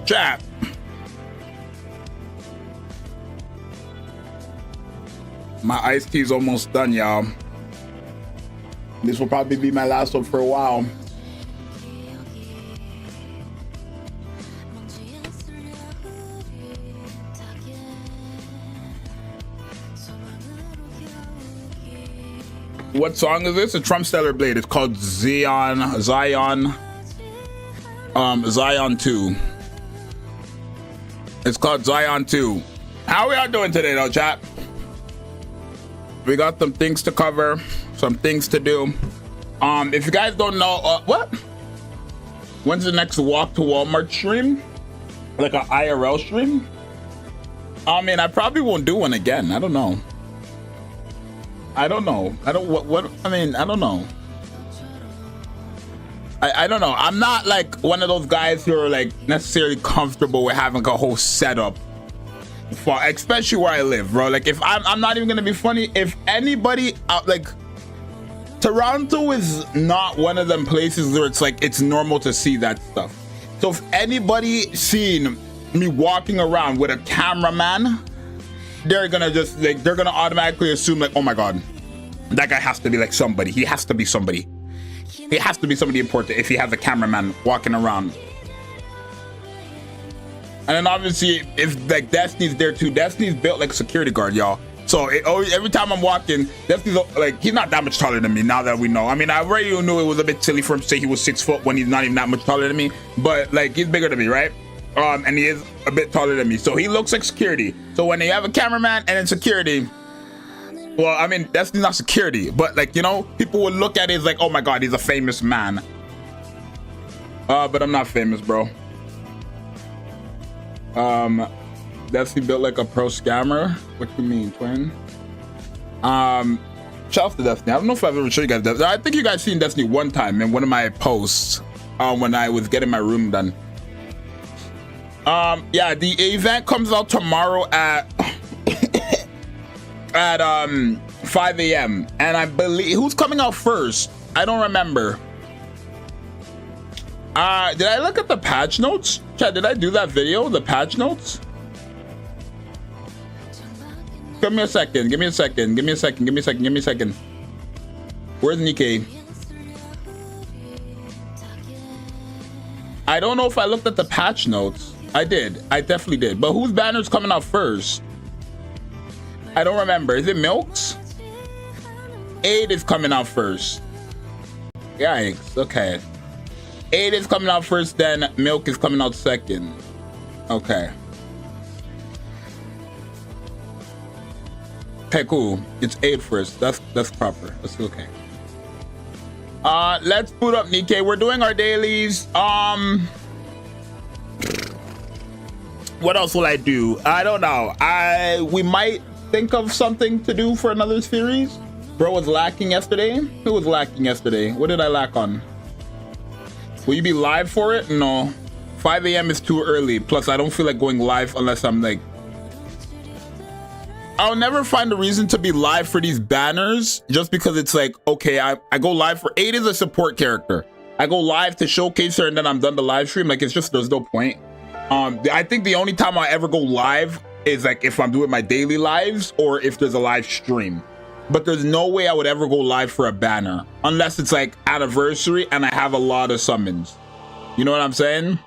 Chat. My iced tea's almost done, y'all. This will probably be my last one for a while. What song is this? A Trump Stellar Blade. It's called Zion 2. It's called Zion 2. How we all doing today though, chat? We got some things to cover, some things to do. If you guys don't know, what? When's the next Walk to Walmart stream? Like an IRL stream? I mean, I probably won't do one again. I don't know. I don't know. I don't know. I don't know. I'm not like one of those guys who are like necessarily comfortable with having a whole setup for, especially where I live, bro. Like if I'm not even gonna be funny. If anybody out, like Toronto is not one of them places where it's like it's normal to see that stuff. So if anybody seen me walking around with a cameraman, they're gonna just like they're gonna automatically assume like, oh my god, that guy has to be like somebody. He has to be somebody. He has to be somebody important if he has a cameraman walking around. And then obviously, if like Destiny's there too, Destiny's built like a security guard, y'all. So every time I'm walking, Destiny's like, he's not that much taller than me. Now that we know, I mean, I already knew it was a bit silly for him to say he was 6 foot when he's not even that much taller than me. But like, he's bigger than me, right? And he is a bit taller than me, so he looks like security. So when they have a cameraman and then security. Well, I mean, that's not security, but like, you know, people would look at it as like, oh my god, he's a famous man. But I'm not famous, bro. Destiny built like a pro scammer. What you mean, twin? Shout out to Destiny. I don't know if I've ever showed you guys Destiny. I think you guys seen Destiny one time in one of my posts when I was getting my room done. Yeah, the event comes out tomorrow at 5 a.m. and I believe who's coming out first? I don't remember. Did I look at the patch notes? Chat, did I do that video? The patch notes? Give me a second. Give me a second. Give me a second. Give me a second. Give me a second. Where's Nikke? I don't know if I looked at the patch notes. I did. I definitely did. But whose banner's coming out first? I don't remember. Is it Milk's? 8 is coming out first. Yikes. Okay. 8 is coming out first, then Milk is coming out second. Okay. Okay, cool. It's 8 first. That's proper. That's okay. Let's boot up Nikke. We're doing our dailies. What else will I do? I don't know. We might think of something to do for another series. Bro was lacking yesterday. Who was lacking yesterday? What did I lack on? Will you be live for it? No. 5 a.m. is too early. Plus, I don't feel like going live unless I'm like... I'll never find a reason to be live for these banners just because it's like, okay, I go live for... 8 is a support character. I go live to showcase her and then I'm done the live stream. Like, it's just, there's no point. I think the only time I ever go live is like if I'm doing my daily lives or if there's a live stream. But there's no way I would ever go live for a banner unless it's like anniversary and I have a lot of summons. You know what I'm saying?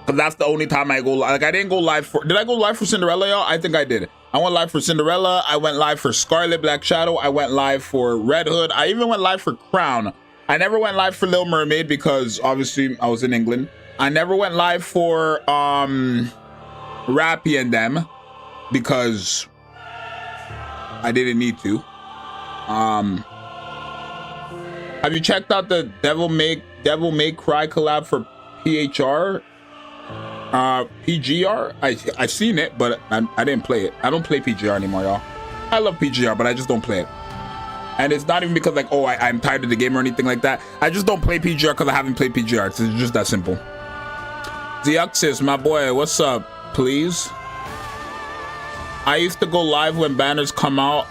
Because that's the only time I go live. Like, I didn't go live for... Did I go live for Cinderella, y'all? I think I did. I went live for Cinderella. I went live for Scarlet Black Shadow. I went live for Red Hood. I even went live for Crown. I never went live for Little Mermaid because, obviously, I was in England. I never went live for Rappy and them because I didn't need to. Have you checked out the Devil May Cry collab for PHR? PGR? I seen it, but I didn't play it. I don't play PGR anymore, y'all. I love PGR, but I just don't play it. And it's not even because like, oh, I'm tired of the game or anything like that. I just don't play PGR because I haven't played PGR. It's just that simple. Zxous, my boy, what's up? Please. I used to go live when banners come out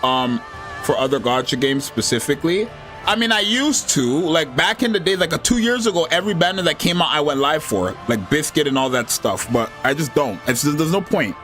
for other gacha games specifically. I mean, I used to, like back in the day, like 2 years ago, every banner that came out, I went live for, like Biscuit and all that stuff. But I just don't. There's no point.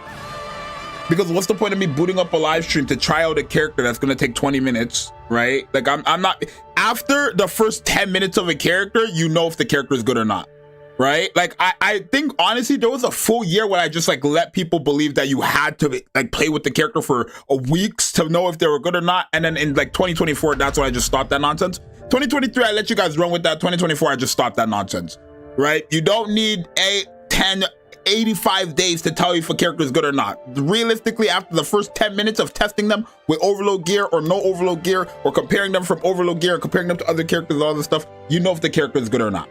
Because what's the point of me booting up a live stream to try out a character that's gonna take 20 minutes, right? Like I'm not. After the first 10 minutes of a character, you know if the character is good or not, right? Like I think honestly, there was a full year where I just like let people believe that you had to like play with the character for weeks to know if they were good or not. And then in like 2024, that's when I just stopped that nonsense. 2023, I let you guys run with that. 2024, I just stopped that nonsense, right? You don't need 8, 10, 85 days to tell you if a character is good or not. Realistically, after the first 10 minutes of testing them with overload gear or no overload gear, or comparing them from overload gear, comparing them to other characters, all this stuff, you know if the character is good or not.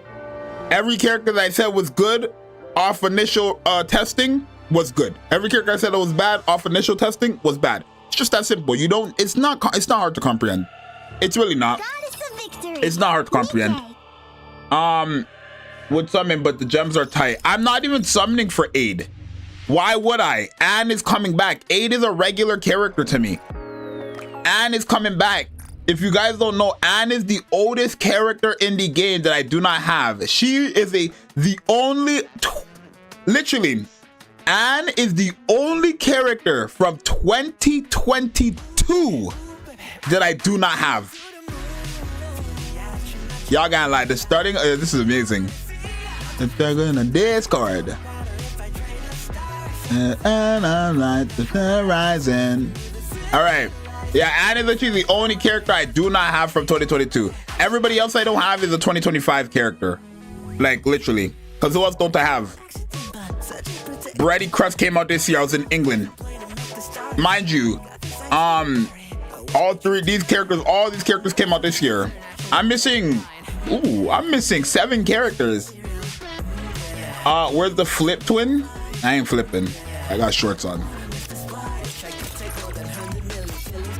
Every character that I said was good off initial testing was good. Every character I said that was bad off initial testing was bad. It's just that simple. You don't. It's not hard to comprehend. It's really not. It's not hard to comprehend. Would summon, but the gems are tight. I'm not even summoning for Aid. Why would I? Anne is coming back. Aid is a regular character to me. Anne is coming back. If you guys don't know, Anne is the oldest character in the game that I do not have. She is the only, literally, Anne is the only character from 2022 that I do not have. Y'all gotta like the starting. This is amazing. They're gonna discard. And I'm like the horizon. All right. Yeah, Anne is literally the only character I do not have from 2022. Everybody else I don't have is a 2025 character. Like, literally. Because who else don't I have? Bready Crust came out this year. I was in England. Mind you, all these characters came out this year. I'm missing 7 characters. Where's the flip twin? I ain't flipping. I got shorts on.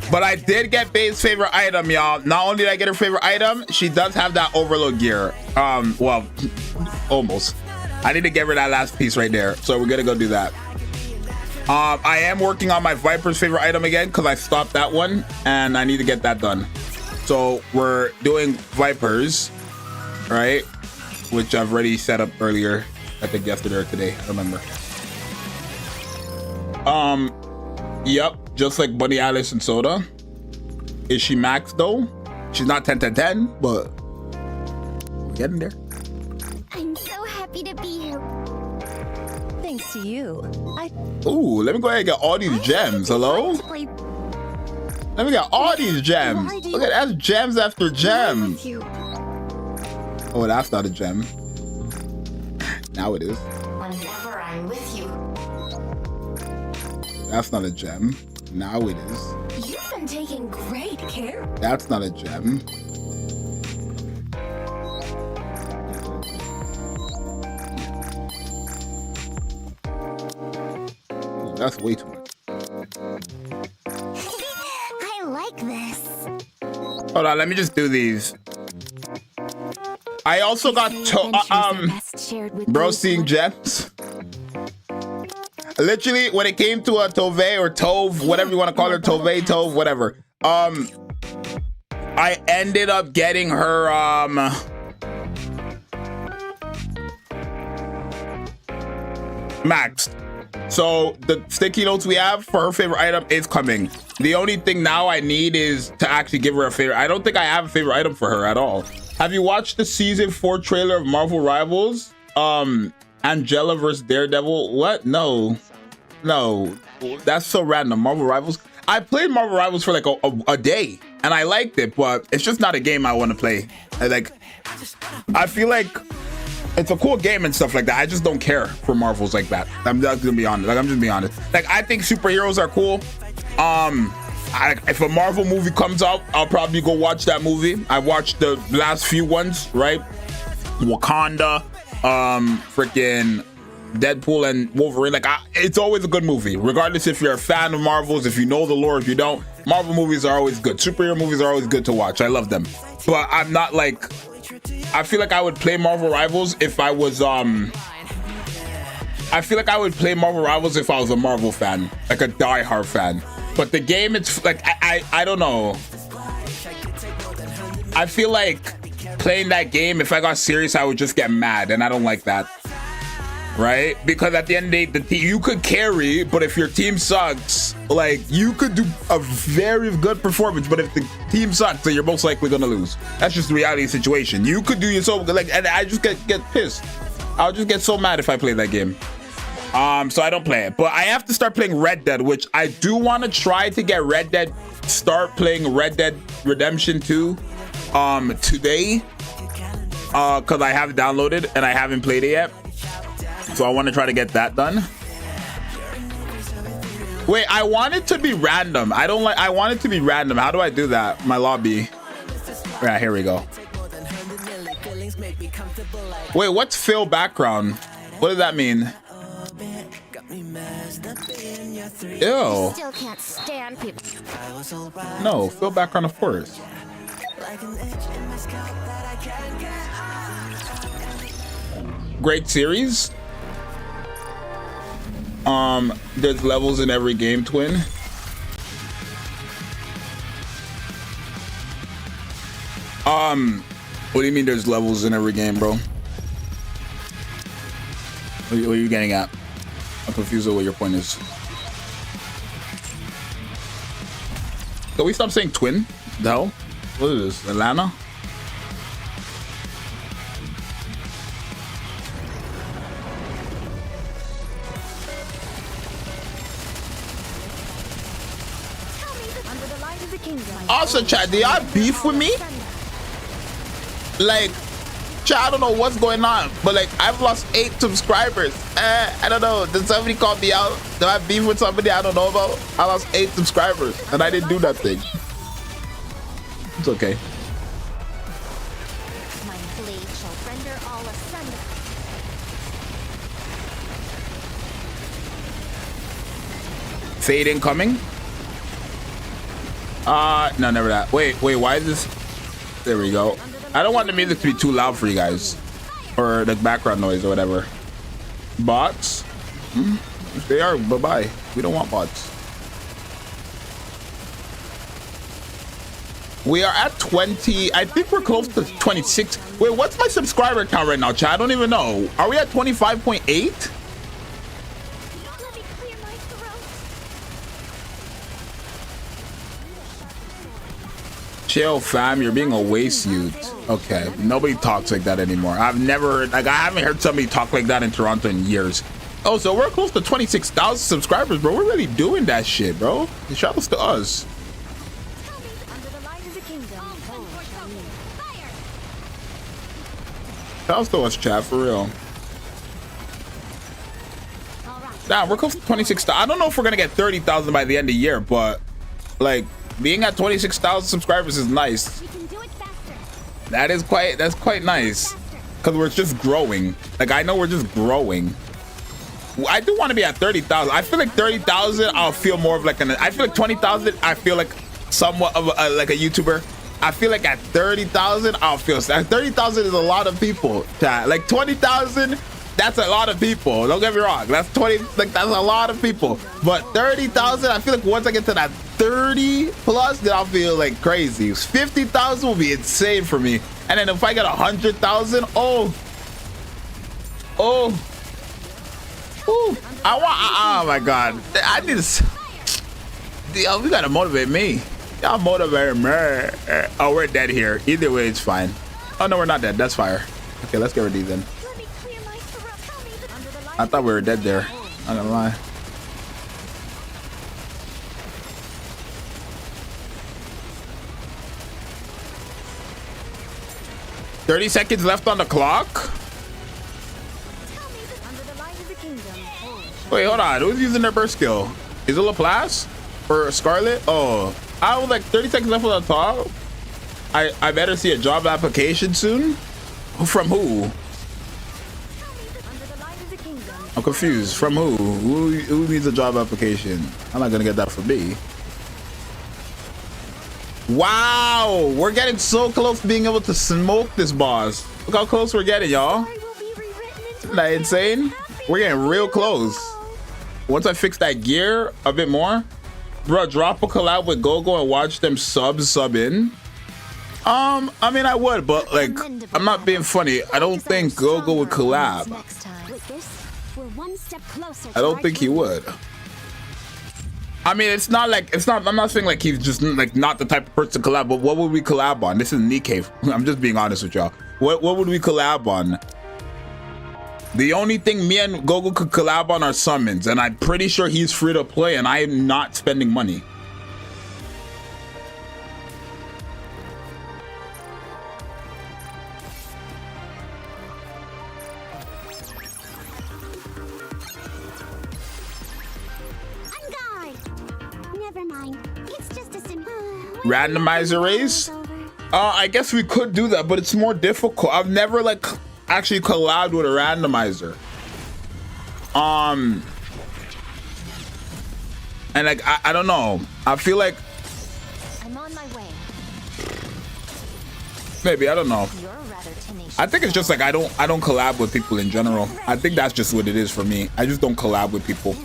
But I did get Babe's favorite item, y'all. Not only did I get her favorite item, she does have that overload gear. Well, almost. I need to get rid of that last piece right there. So we're gonna go do that. I am working on my Viper's favorite item again because I stopped that one and I need to get that done. So we're doing Vipers, right? Which I've already set up earlier. I think yesterday or today, I remember. Yep, just like Bunny, Alice, and Soda. Is she max though? She's not 10/10, but we're getting there. I'm so happy to be here. Thanks to you. Ooh, let me go ahead and get all these gems. Hello? Let me get all these gems. Look at that, gems after gems. Oh, that's not a gem. Now it is. Whenever I'm with you. That's not a gem. Now it is. You've been taking great care. That's not a gem. Ooh, that's way too much. I like this. Hold on, let me just do these. I also got bro seeing gems. Literally, when it came to a Tove or Tove, whatever you want to call her, Tove, whatever. I ended up getting her maxed. So the sticky notes we have for her favorite item is coming. The only thing now I need is to actually give her a favorite. I don't think I have a favorite item for her at all. Have you watched the season 4 trailer of Marvel Rivals? Angela versus Daredevil. What? No, that's so random. Marvel Rivals. I played Marvel Rivals for like a day and I liked it, but it's just not a game I want to play. I feel like it's a cool game and stuff like that. I just don't care for Marvels like that. I'm just gonna be honest. I'm just being honest. I think superheroes are cool. If a Marvel movie comes out, I'll probably go watch that movie. I watched the last few ones, right? Wakanda, freaking Deadpool and Wolverine. It's always a good movie, regardless if you're a fan of Marvels, if you know the lore, if you don't. Marvel movies are always good. Superhero movies are always good to watch. I love them, but I'm not like. I feel like I would play Marvel Rivals if I was I feel like I would play Marvel Rivals if I was a Marvel fan, like a diehard fan. But the game, it's like I don't know. I feel like playing that game, if I got serious, I would just get mad, and I don't like that. Right? Because at the end of the day, you could carry, but if your team sucks, like, you could do a very good performance, but if the team sucks, then you're most likely gonna lose. That's just the reality situation. You could do yourself, like, and I just get pissed. I'll just get so mad if I play that game. So I don't play it, but I have to start playing Red Dead, which I do want to try to get start playing Red Dead Redemption 2 today, because I have it downloaded and I haven't played it yet. So I want to try to get that done. Wait, I want it to be random. I want it to be random. How do I do that? My lobby. Yeah, here we go. Wait, what's fill background? What does that mean? Ew. Still can't stand people. No, fill background, of course. Great series. There's levels in every game, twin. What do you mean there's levels in every game, bro? What are you getting at? I'm confused with what your point is. Can we stop saying twin? The hell? What is this? Atlanta? Also, chat, do y'all beef with me? Like, chat, I don't know what's going on, but like, I've lost 8 subscribers. I don't know. Did somebody call me out? Do I beef with somebody I don't know about? I lost 8 subscribers and I didn't do nothing. It's okay. My blade shall render all asunder. Fade incoming. No, never that. Wait, why is this? There we go. I don't want the music to be too loud for you guys, or the background noise or whatever. Bots? If they are, bye-bye. We don't want bots. We are at 20. I think we're close to 26. Wait, what's my subscriber count right now, chat? I don't even know. Are we at 25.8? Chill, fam. You're being a waste youth. Okay, nobody talks like that anymore. I've never heard, like, I haven't heard somebody talk like that in Toronto in years. Oh, so we're close to 26,000 subscribers, bro. We're really doing that shit, bro. Shout outs to us. Shout outs to us, chat, for real. Damn, we're close to 26,000. I don't know if we're gonna get 30,000 by the end of the year, but like, being at 26,000 subscribers is nice. That's quite nice, because we're just growing. Like, I know we're just growing. I do want to be at 30,000. I feel like 30,000, I'll feel more of like I feel like 20,000, I feel like somewhat of like a YouTuber. I feel like at 30,000, I'll feel. At 30,000 is a lot of people. Chat. Like 20,000, that's a lot of people. Don't get me wrong. That's 20. Like, that's a lot of people. But 30,000, I feel like once I get to that 30 plus, then I'll feel like crazy. 50,000 will be insane for me. And then if I get 100,000, oh, I want. Oh my God, I need to. Yo, we gotta motivate me. Y'all motivate me. Oh, we're dead here. Either way, it's fine. Oh no, we're not dead. That's fire. Okay, let's get rid of these then. I thought we were dead there. Not gonna lie. "30 seconds left on the clock." Wait, hold on. Who's using their burst skill? Is it Laplace or Scarlet? Oh, I was like 30 seconds left on the top. I better see a job application soon. From who? I'm confused. From who? Who needs a job application? I'm not gonna get that from me. Wow, we're getting so close to being able to smoke this boss. Look how close we're getting, y'all. Isn't that insane? We're getting real close. Once I fix that gear a bit more, bro, drop a collab with Gogo and watch them sub in. I mean, I would, but like, I'm not being funny. I don't think Gogo would collab. I don't think he would. I mean, it's not. I'm not saying like he's just like not the type of person to collab, but what would we collab on? This is Nikke. I'm just being honest with y'all. What would we collab on? The only thing me and Gogo could collab on are summons, and I'm pretty sure he's free to play, and I am not spending money. Randomizer race? I guess we could do that, but it's more difficult. I've never like actually collabed with a randomizer. And like I don't know. I feel like I'm on my way. Maybe, I don't know. I think it's just like I don't collab with people in general. I think that's just what it is for me. I just don't collab with people.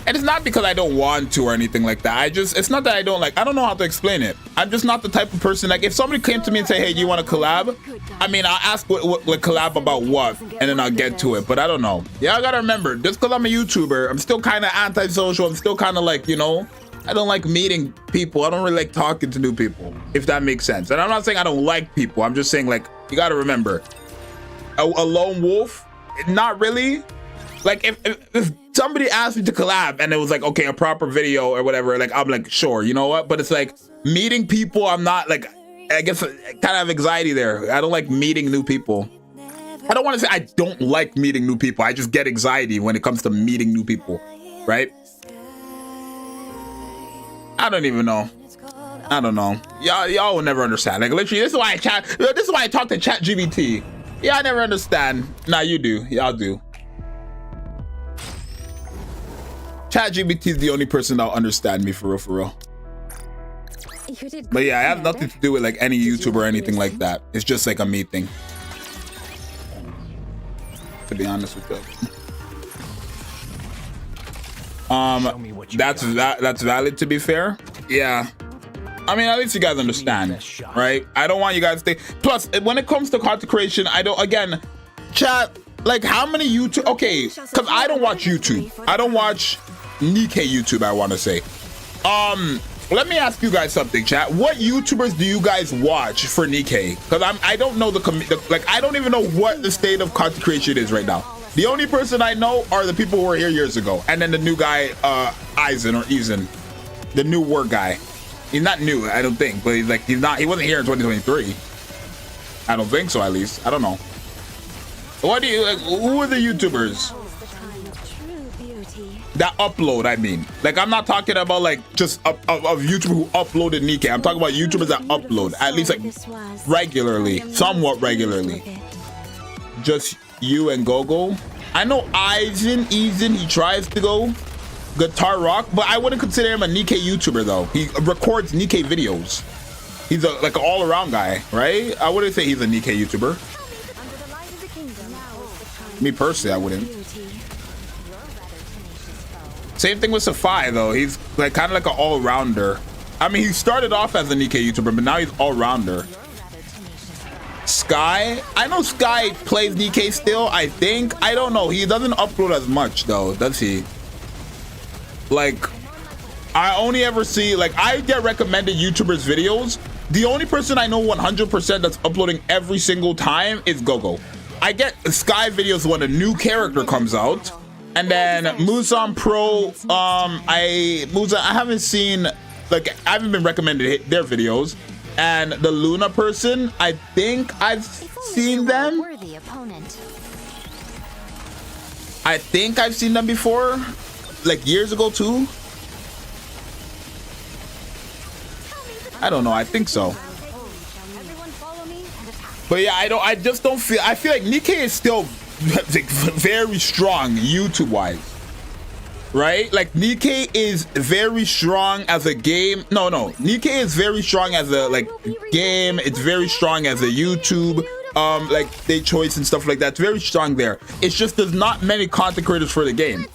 And it's not because I don't want to or anything like that. It's not that I don't know how to explain it. I'm just not the type of person, like if somebody came to me and say, hey, do you want to collab? I mean, I'll ask what collab about what, and then I'll get to it, but I don't know. Yeah, I gotta remember, just because I'm a YouTuber, I'm still kind of antisocial. I'm still kind of like, you know, I don't like meeting people. I don't really like talking to new people, if that makes sense. And I'm not saying I don't like people. I'm just saying, like, you gotta remember, a lone wolf, not really. Like if somebody asked me to collab and it was like, okay, a proper video or whatever, like I'm like, sure, you know what? But it's like meeting people, I'm not like, I guess I kind of have anxiety there. I don't like meeting new people. I don't want to say I don't like meeting new people. I just get anxiety when it comes to meeting new people, right? I don't even know. I don't know. Y'all will never understand. Like literally, this is why I talk to ChatGPT. Yeah, I never understand. Nah, you do. Y'all do. ChatGPT is the only person that'll understand me for real. But yeah, I have nothing to do with like any YouTuber or anything like that. It's just like a me thing. To be honest with you. That's valid, to be fair. Yeah. I mean, at least you guys understand, right? I don't want you guys to think. Plus, when it comes to content creation, I don't, again, chat, like how many YouTube, okay, because I don't watch YouTube. I don't watch Nikke YouTube, I want to say. Let me ask you guys something, chat. What YouTubers do you guys watch for Nikke? Because I don't know like I don't even know what the state of content creation is right now. The only person I know are the people who were here years ago, and then the new guy, Eisen, the new word guy. He's not new, I don't think, but he wasn't here in 2023. I don't think so, at least. I don't know. What do you like? Who are the YouTubers that upload? I mean, like, I'm not talking about like just of YouTubers who uploaded Nikke. I'm talking about YouTubers that upload at least like regularly, somewhat regularly. Just you and Gogo. I know Eisen, he tries to go guitar rock, but I wouldn't consider him a Nikke YouTuber though. He records Nikke videos. He's like an all-around guy, right? I wouldn't say he's a Nikke YouTuber. Me personally, I wouldn't. Same thing with Safai though. He's like kind of like an all-rounder. I mean, he started off as a Nikke YouTuber, but now he's all-rounder. Sky, I know Sky plays Nikke still, I think. I don't know. He doesn't upload as much though, does he? Like, I only ever see, like, I get recommended YouTubers videos. The only person I know 100% that's uploading every single time is Gogo. I get Sky videos when a new character comes out, and then Musan Pro, I haven't seen, like, I haven't been recommended their videos, and the Luna person, I think I've seen them. I think I've seen them before, like years ago too. I don't know, I think so. But yeah, I just don't feel, I feel like Nikke is still like, very strong YouTube wise, right? Like Nikke is very strong as a game. No, Nikke is very strong as a like game. It's very strong as a YouTube, like they choice and stuff like that. It's very strong there. It's just there's not many content creators for the game,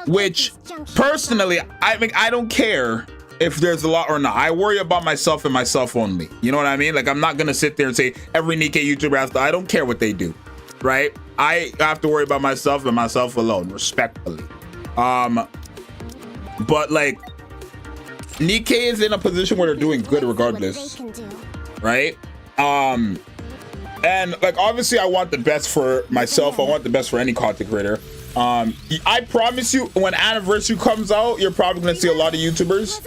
which personally, I mean, I don't care if there's a lot or not. I worry about myself and myself only. You know what I mean? Like, I'm not gonna sit there and say every Nikke YouTuber has to. I don't care what they do, right? I have to worry about myself and myself alone, respectfully. But like, Nikke is in a position where they're doing good regardless, right? And like, obviously, I want the best for myself. I want the best for any content creator. I promise you, when anniversary comes out, you're probably gonna see a lot of YouTubers.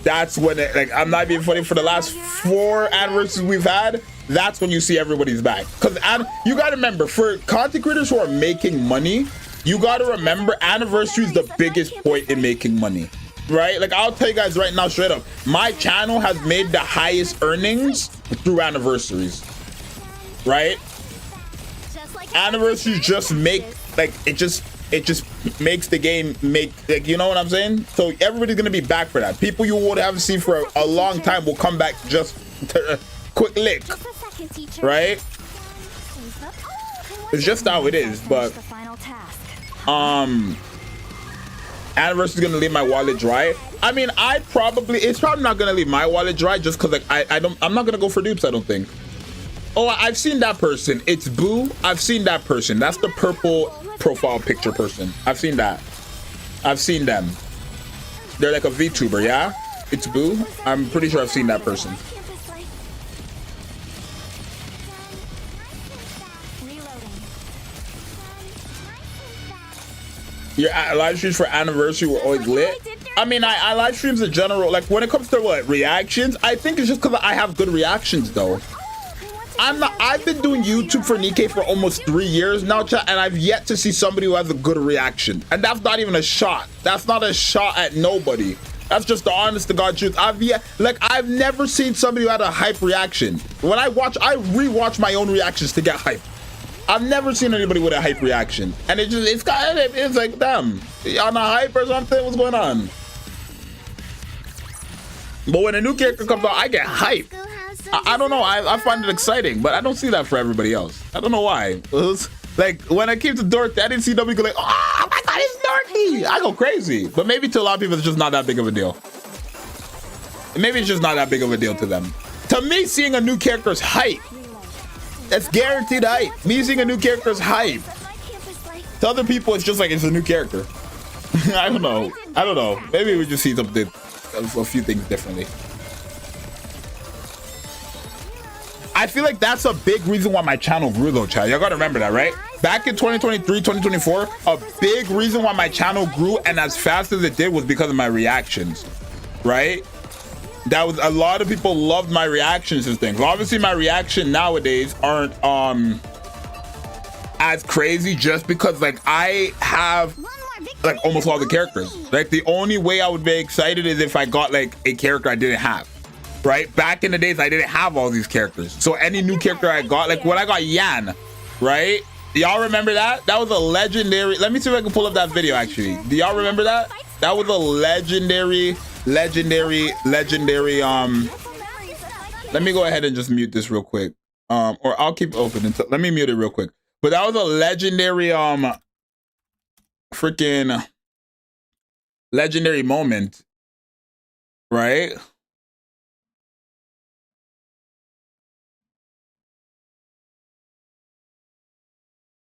That's when it, like, I'm not being funny, for the last 4 anniversaries we've had, that's when you see everybody's back. Because you gotta remember, for content creators who are making money, you gotta remember anniversary is the biggest point in making money, right? Like, I'll tell you guys right now, straight up, my channel has made the highest earnings through anniversaries, right? Anniversaries just make, like, it just makes the game make, like, you know what I'm saying? So everybody's gonna be back for that. People you would haven't seen for a long time will come back just to quick lick, right? It's just how it is. But anniversary is gonna leave my wallet dry. I mean, it's probably not gonna leave my wallet dry, just because like I'm not gonna go for dupes, I don't think. Oh, I've seen that person. It's Boo. I've seen that person. That's the purple profile picture person. I've seen that. I've seen them. They're like a VTuber, yeah? It's Boo. I'm pretty sure I've seen that person. Your live streams for anniversary were always lit. I mean, I live streams in general. Like, when it comes to what, reactions, I think it's just because I have good reactions, though. I've been doing YouTube for Nikke for almost 3 years now, chat, and I've yet to see somebody who has a good reaction. And that's not even a shot. That's not a shot at nobody. That's just the honest to God truth. I've never seen somebody who had a hype reaction. When I rewatch my own reactions to get hype. I've never seen anybody with a hype reaction. And it's like, damn, on a hype or something, what's going on? But when a new character comes out, I get hype. I don't know, I find it exciting, but I don't see that for everybody else. I don't know why. It was, like, when I came to Dorothy, I didn't see nobody go like, oh my god, it's Dorothy! I go crazy. But maybe to a lot of people, it's just not that big of a deal. Maybe it's just not that big of a deal to them. To me, seeing a new character is hype. That's guaranteed hype. Me seeing a new character is hype. To other people, it's just like, it's a new character. I don't know. Maybe we just see something, a few things differently. I feel like that's a big reason why my channel grew, though, chat. Y'all gotta remember that, right? Back in 2023, 2024, a big reason why my channel grew and as fast as it did was because of my reactions, right? That was, a lot of people loved my reactions and things. Obviously, my reaction nowadays aren't as crazy, just because like I have like almost all the characters. Like, the only way I would be excited is if I got like a character I didn't have. Right, back in the days, I didn't have all these characters, so any new character I got, like when I got Yan, right? Y'all remember that? That was a legendary. Let me see if I can pull up that video. Actually, do y'all remember that? That was a legendary. Let me go ahead and just mute this real quick, or I'll keep open until. Let me mute it real quick. But that was a legendary, freaking legendary moment, right?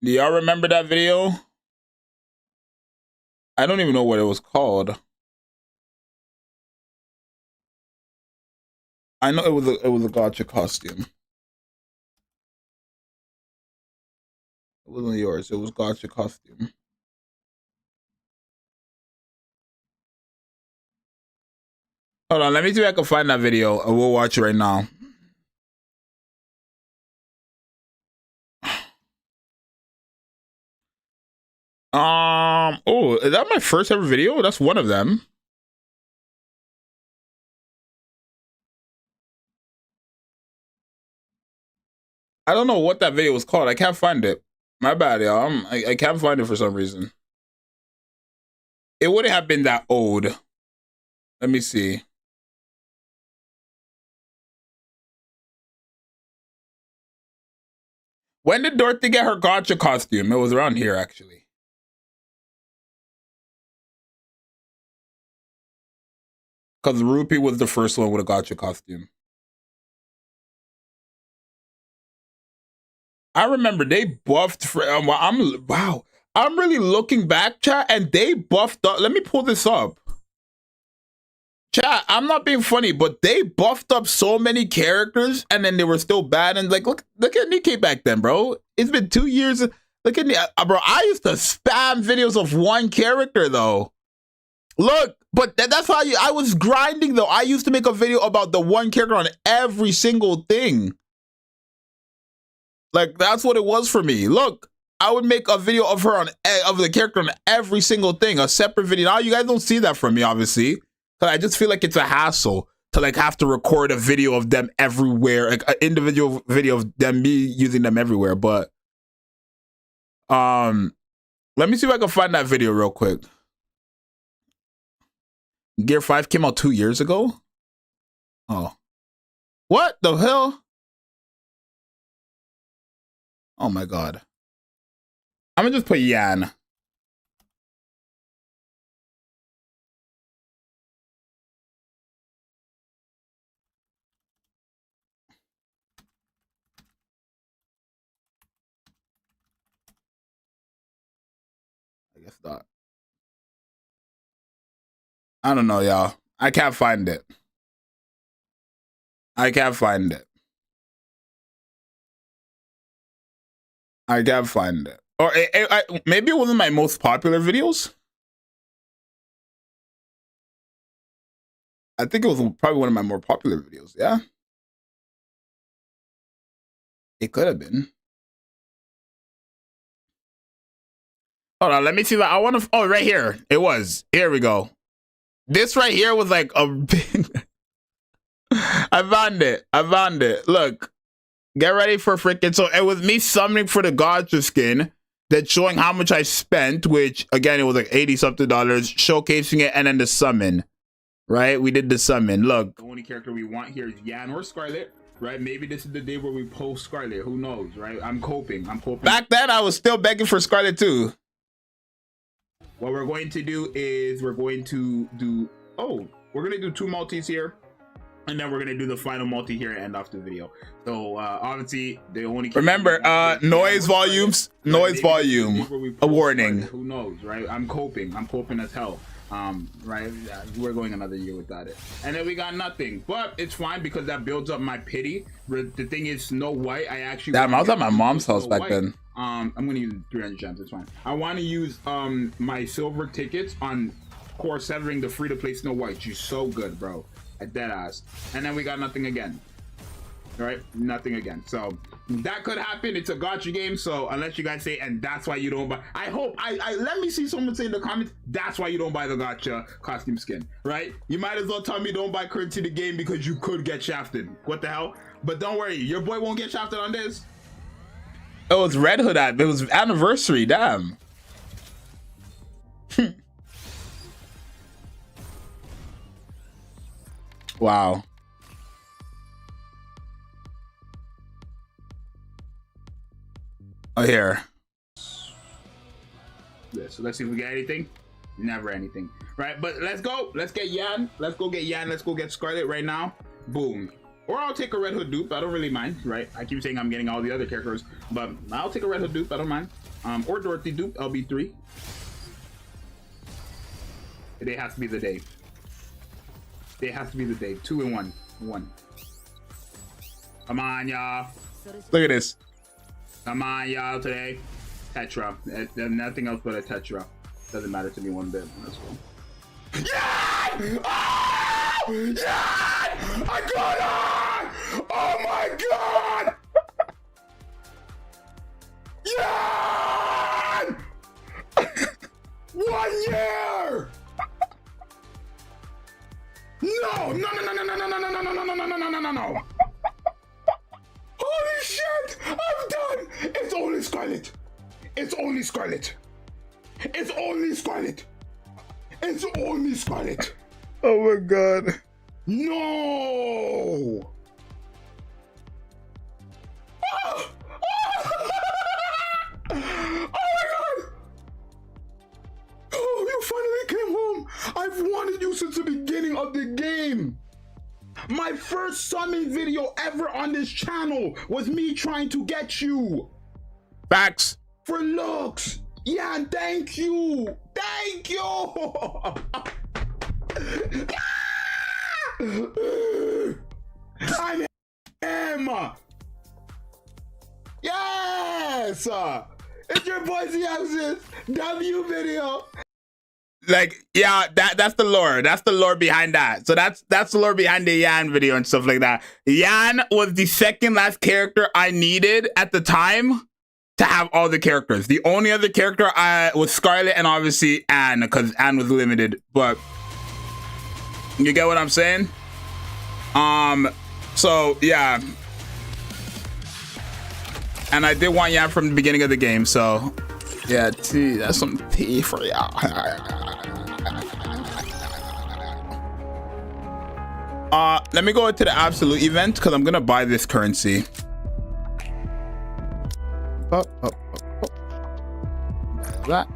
Do y'all remember that video? I don't even know what it was called. I know it was a gacha costume. It wasn't yours. It was Gotcha costume. Hold on, let me see if I can find that video. I will watch it right now. Oh, is that my first ever video? That's one of them. I don't know what that video was called. I can't find it. My bad, y'all. I can't find it for some reason. It wouldn't have been that old. Let me see. When did Dorothy get her Gotcha costume? It was around here, actually. Because Rupee was the first one with a Gotcha costume. I remember they buffed. Wow. I'm really looking back, chat, and they buffed up. Let me pull this up. Chat, I'm not being funny, but they buffed up so many characters, and then they were still bad. And like, look at Nikke back then, bro. It's been 2 years. Look at me, bro. I used to spam videos of one character, though. Look, but that's how I was grinding, though. I used to make a video about the one character on every single thing. Like, that's what it was for me. Look, I would make a video of her of the character on every single thing, a separate video. Now you guys don't see that from me, obviously. Cause I just feel like it's a hassle to like have to record a video of them everywhere, like an individual video of them, me using them everywhere. But let me see if I can find that video real quick. Gear 5 came out 2 years ago. Oh, what the hell? Oh my god. I'm gonna just put Yan. I guess not. I don't know, y'all. I can't find it. I can't find it. I can't find it. Or maybe it wasn't my most popular videos. I think it was probably one of my more popular videos. Yeah. It could have been. Hold on, let me see that. I want to. Oh, right here. It was. Here we go. This right here was like a big. I found it. I found it. Look. Get ready for freaking. So it was me summoning for the Gotcha skin. That's showing how much I spent, which again, it was like $80-something, showcasing it, and then the summon. Right? We did the summon. Look. The only character we want here is Yan or Scarlet. Right? Maybe this is the day where we post Scarlet. Who knows? Right? I'm coping. Back then, I was still begging for Scarlet too. What we're going to do is we're going to do. Oh, we're going to do 2 multis here. And then we're going to do the final multi here and end off the video. So, obviously, they only... Remember, noise volumes, noise volume. A warning. Who knows, right? I'm coping as hell. Right? We're going another year without it. And then we got nothing. But it's fine because that builds up my pity. The thing is, Snow White, I actually... Damn, I was at my mom's house back then. I'm going to use 300 gems. It's fine. I want to use my silver tickets on core severing the free-to-play Snow White. She's so good, bro. At dead ass. And then we got nothing again. All right, nothing again. So that could happen. It's a gotcha game. So unless you guys say, and that's why you don't buy, I hope I let me see someone say in the comments, that's why you don't buy the gotcha costume skin, right? You might as well tell me don't buy currency the game because you could get shafted. What the hell? But don't worry, your boy won't get shafted on this. Oh, it's Red Hood app. It was anniversary. Damn. Wow. Oh, here. Yeah, so let's see if we get anything. Never anything. Right, but let's go. Let's get Yan. Let's go get Yan. Let's go get Scarlet right now. Boom. Or I'll take a Red Hood dupe. I don't really mind, right? I keep saying I'm getting all the other characters, but I'll take a Red Hood dupe. I don't mind. Or Dorothy dupe. LB3. Today has to be the day. It has to be the day. 2 and 1. Come on, y'all. Look at this. Come on, y'all, today. Tetra. There's nothing else but a Tetra. Doesn't matter to me one bit. Let's go. Yeah! Oh! Yeah! I got it! Oh my god! Yeah! 1 year! No! No! No! No! No! No! No! No! No! No! No! No! No! No! No! No! Holy shit! I'm done! It's only Scarlet. It's only Scarlet. It's only Scarlet. It's only Scarlet. Oh my god. No! Oh! Oh my god! Oh, you finally came home. I've wanted you since the beginning of the game. My first summon video ever on this channel was me trying to get you. Facts. For looks. Yeah, thank you. Thank you. I'm Emma. Yes. It's your boy Zxous W video. Like, yeah, that's the lore. That's the lore behind that. So that's the lore behind the Yan video and stuff like that. Yan was the second last character I needed at the time to have all the characters. The only other character was Scarlet and obviously Anne, because Anne was limited. But you get what I'm saying? So yeah. And I did want Yan from the beginning of the game, so yeah, tea, that's some tea for y'all. Let me go into the absolute event because I'm gonna buy this currency. That.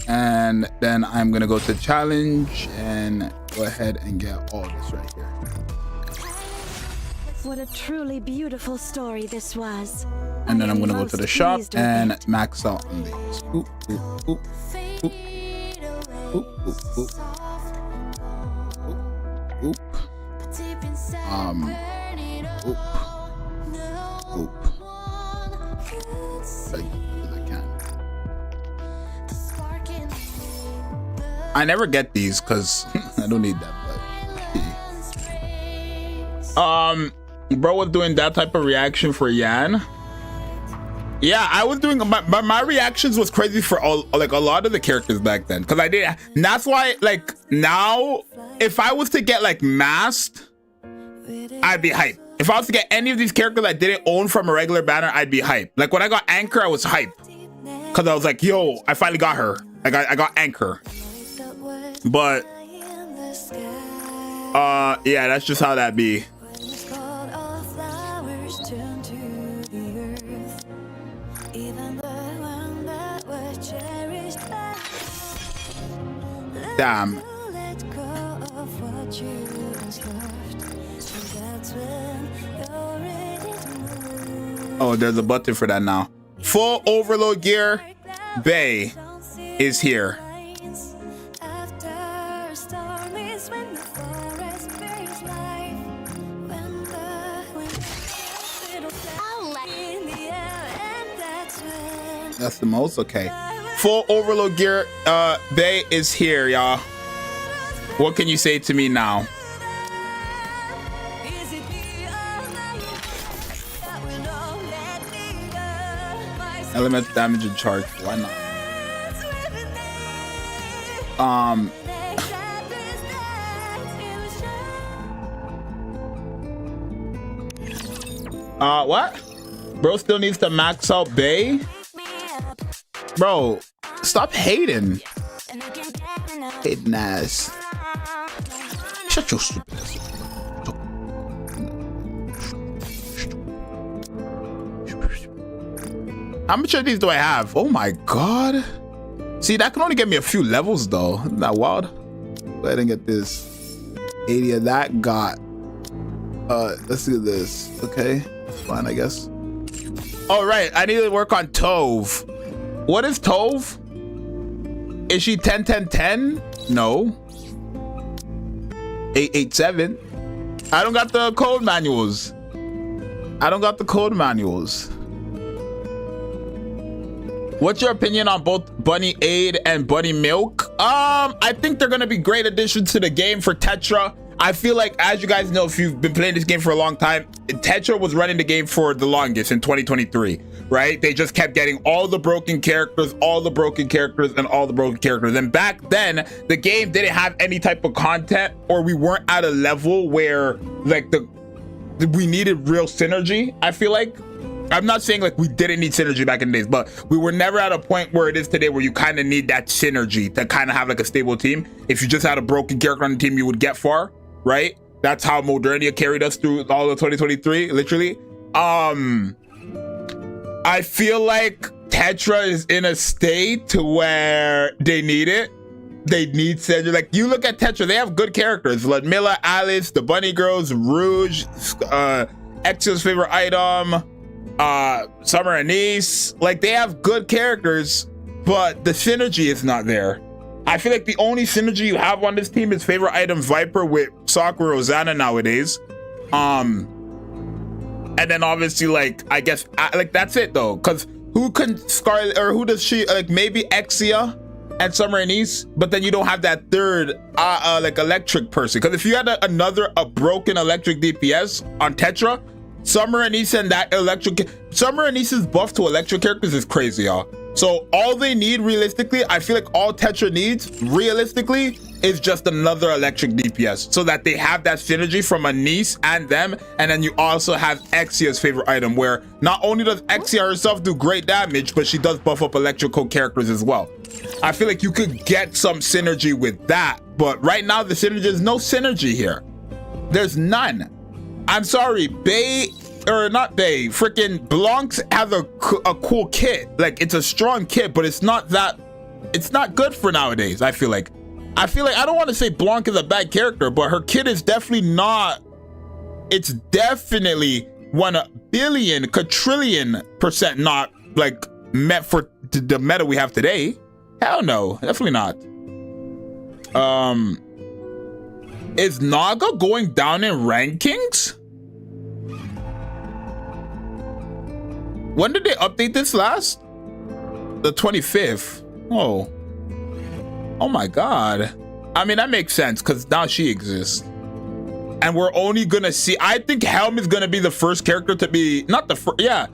And then I'm gonna go to challenge and go ahead and get all this right here. What a truly beautiful story this was. And then I'm gonna go to the shop and max out on these. Oop, oop, oop, oop, oop, oop, oop, oop, oop. Oop, oop. As I can. I never get these because I don't need that. But bro was doing that type of reaction for Yan. Yeah, I was doing my reactions was crazy for all, like a lot of the characters back then, because I did. And that's why, like, now if I was to get like masked, I'd be hyped. If I was to get any of these characters I didn't own from a regular banner, I'd be hyped. Like when I got Anchor, I was hyped because I was like, yo, I finally got her. I got Anchor. But yeah, that's just how that be. Damn. Oh, there's a button for that now. Full overload gear. Bay is here. That's the most? Okay. Full overload gear. Bay is here, y'all. What can you say to me now? Element damage and charge. Why not? What? Bro still needs to max out Bay? Bro, stop hating. Hating ass. Shut your stupid ass. How much of these do I have? Oh my god. See, that can only get me a few levels though. Isn't that wild? Go ahead and get this. 80 of that got. Let's do this. Okay, that's fine, I guess. All right, I need to work on Tove. What is Tove? Is she 10 10 10? No. 887. I don't got the code manuals. I don't got the code manuals. What's your opinion on both Bunny Aid and Bunny Milk? I think they're gonna be great additions to the game for Tetra. I feel like, as you guys know, if you've been playing this game for a long time, Tetra was running the game for the longest in 2023, right? They just kept getting all the broken characters, all the broken characters, and all the broken characters. And back then, the game didn't have any type of content, or we weren't at a level where like we needed real synergy. I feel like, I'm not saying like we didn't need synergy back in the days, but we were never at a point where it is today where you kind of need that synergy to kind of have like a stable team. If you just had a broken character on the team, you would get far, right? That's how Modernia carried us through all of 2023, literally. I feel like Tetra is in a state to where they need it. They need synergy. Like, you look at Tetra, they have good characters. Ludmilla, Alice, the Bunny Girls, Rouge, Xxous' favorite item, Summer and Nice. Like, they have good characters, but the synergy is not there. I feel like the only synergy you have on this team is favorite item Viper with Sakura Rosanna nowadays. And then obviously, like, I guess like that's it though, because who can Scarlet, or who does she, like, maybe Exia and Summer and Nice, but then you don't have that third like electric person. Because if you had a broken electric DPS on Tetra, Summer and Nice and that electric, Summer and Nice's buff to electric characters is crazy, y'all. So all they need realistically, I feel like all Tetra needs realistically is just another electric DPS, so that they have that synergy from a Nice and them. And then you also have Exia's favorite item, where not only does Exia herself do great damage, but she does buff up electrical characters as well. I feel like you could get some synergy with that, but right now the synergy, there's no synergy here. There's none. I'm sorry, freaking Blancs has a cool kit. Like, it's a strong kit, but it's not good for nowadays. I feel like I don't want to say Blanc is a bad character, but her kit is definitely not. It's definitely 1 billion quadrillion % not like meant for the meta we have today. Hell no, definitely not. Is Naga going down in rankings? When did they update this last? The 25th. Oh my god. I mean, that makes sense because now she exists. And we're only gonna see, I think Helm is gonna be the first character to be, not the first, yeah.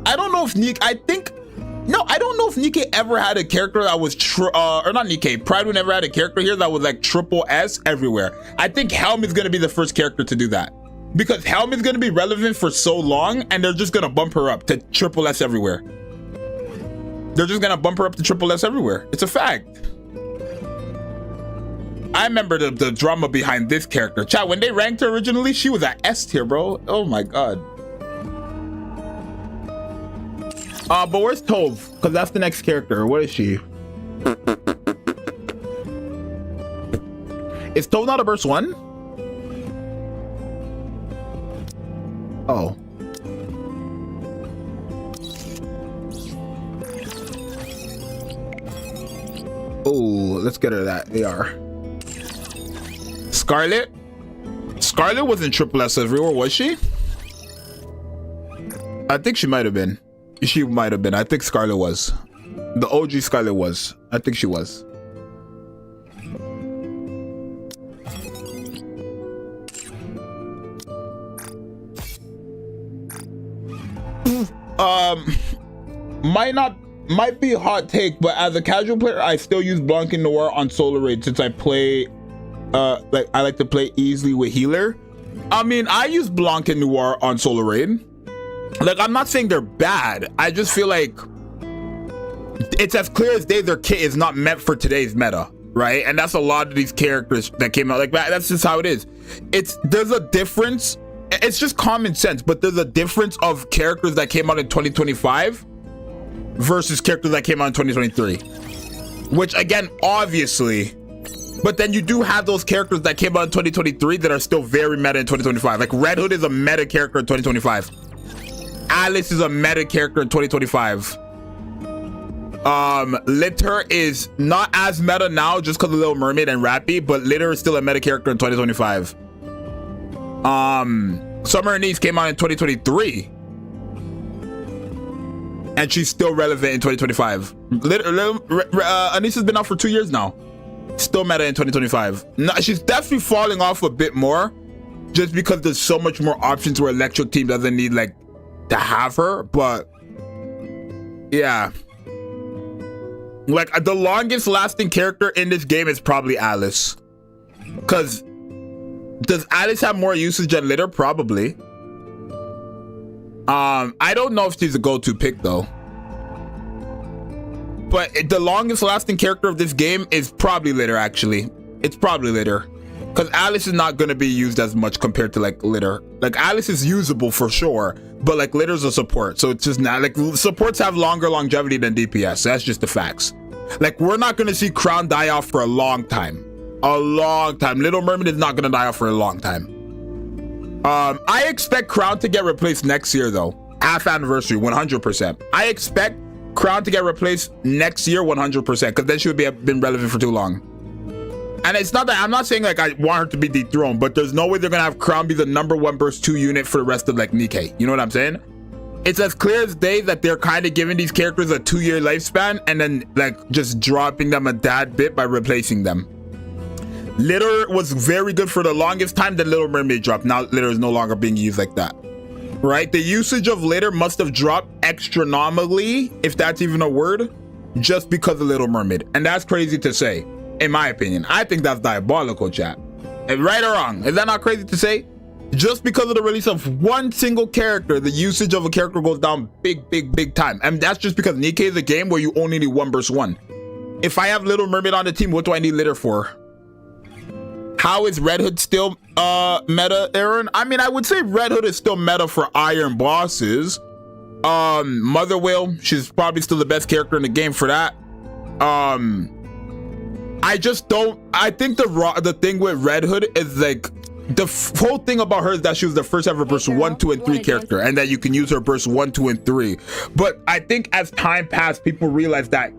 I don't know if Nikke, I don't know if Nikke ever had a character that was, or not Nikke, Pride never had a character here that was like triple S everywhere. I think Helm is gonna be the first character to do that, because Helm is gonna be relevant for so long, and they're just gonna bump her up to triple S everywhere. They're just gonna bump her up to triple S everywhere. It's a fact. I remember the drama behind this character. Chat, when they ranked her originally, she was at S tier, bro. Oh my god. But where's Tove? Because that's the next character. What is she? Is Tove not a burst 1? Oh. Oh, let's get her that AR. Scarlet? Scarlet wasn't triple S everywhere, was she? I think she might have been. She might have been. I think Scarlet was. The OG Scarlet was. I think she was. Might be a hot take, but as a casual player, I still use Blanc and Noir on solo raid, since I play like I like to play easily with healer. I mean, I use Blanc and Noir on solo raid. Like, I'm not saying they're bad. I just feel like it's as clear as day their kit is not meant for today's meta, right? And that's a lot of these characters that came out. Like, that's just how it is. There's a difference. It's just common sense, but there's a difference of characters that came out in 2025 versus characters that came out in 2023. Which, again, obviously, but then you do have those characters that came out in 2023 that are still very meta in 2025. Like, Red Hood is a meta character in 2025. Alice is a meta character in 2025. Litter is not as meta now just because of Little Mermaid and Rappy, but Litter is still a meta character in 2025. Summer and Nice came out in 2023. and she's still relevant in 2025. Anissa's been out for 2 years now. Still meta in 2025. No, she's definitely falling off a bit more, just because there's so much more options where Electric Team doesn't need like to have her. But yeah, like the longest lasting character in this game is probably Alice. Because does Alice have more usage than Litter? Probably. I don't know if she's a go-to pick though. But the longest lasting character of this game is probably Litter, actually. It's probably Litter. Because Alice is not going to be used as much compared to like Litter. Like Alice is usable for sure, but like Litter's a support. So it's just not like supports have longer longevity than DPS. That's just the facts. Like we're not going to see Crown die off for a long time. A long time. Little Mermaid is not going to die off for a long time. I expect Crown to get replaced next year though. Half anniversary, 100%. I expect Crown to get replaced next year 100%, because then she would be been relevant for too long. And it's not that I'm not saying like I want her to be dethroned, but there's no way they're gonna have Crown be the #1 burst 2 unit for the rest of like Nikke. You know what I'm saying? It's as clear as day that they're kind of giving these characters a 2-year lifespan and then like just dropping them a tad bit by replacing them. Litter was very good for the longest time, then Little Mermaid dropped. Now Litter is no longer being used like that. Right? The usage of Litter must have dropped astronomically, if that's even a word, just because of Little Mermaid. And that's crazy to say, in my opinion. I think that's diabolical, chat. Right or wrong? Is that not crazy to say? Just because of the release of one single character, the usage of a character goes down big time. And that's just because Nikke is a game where you only need 1 versus 1. If I have Little Mermaid on the team, what do I need Litter for? How is Red Hood still meta, Aaron? I mean, I would say Red Hood is still meta for iron bosses. Mother Whale, she's probably still the best character in the game for that. I just don't, I think the thing with Red Hood is like, the whole thing about her is that she was the first ever burst 1, 2, and 3 character, and that you can use her burst 1, 2, and 3. But I think as time passed, people realized that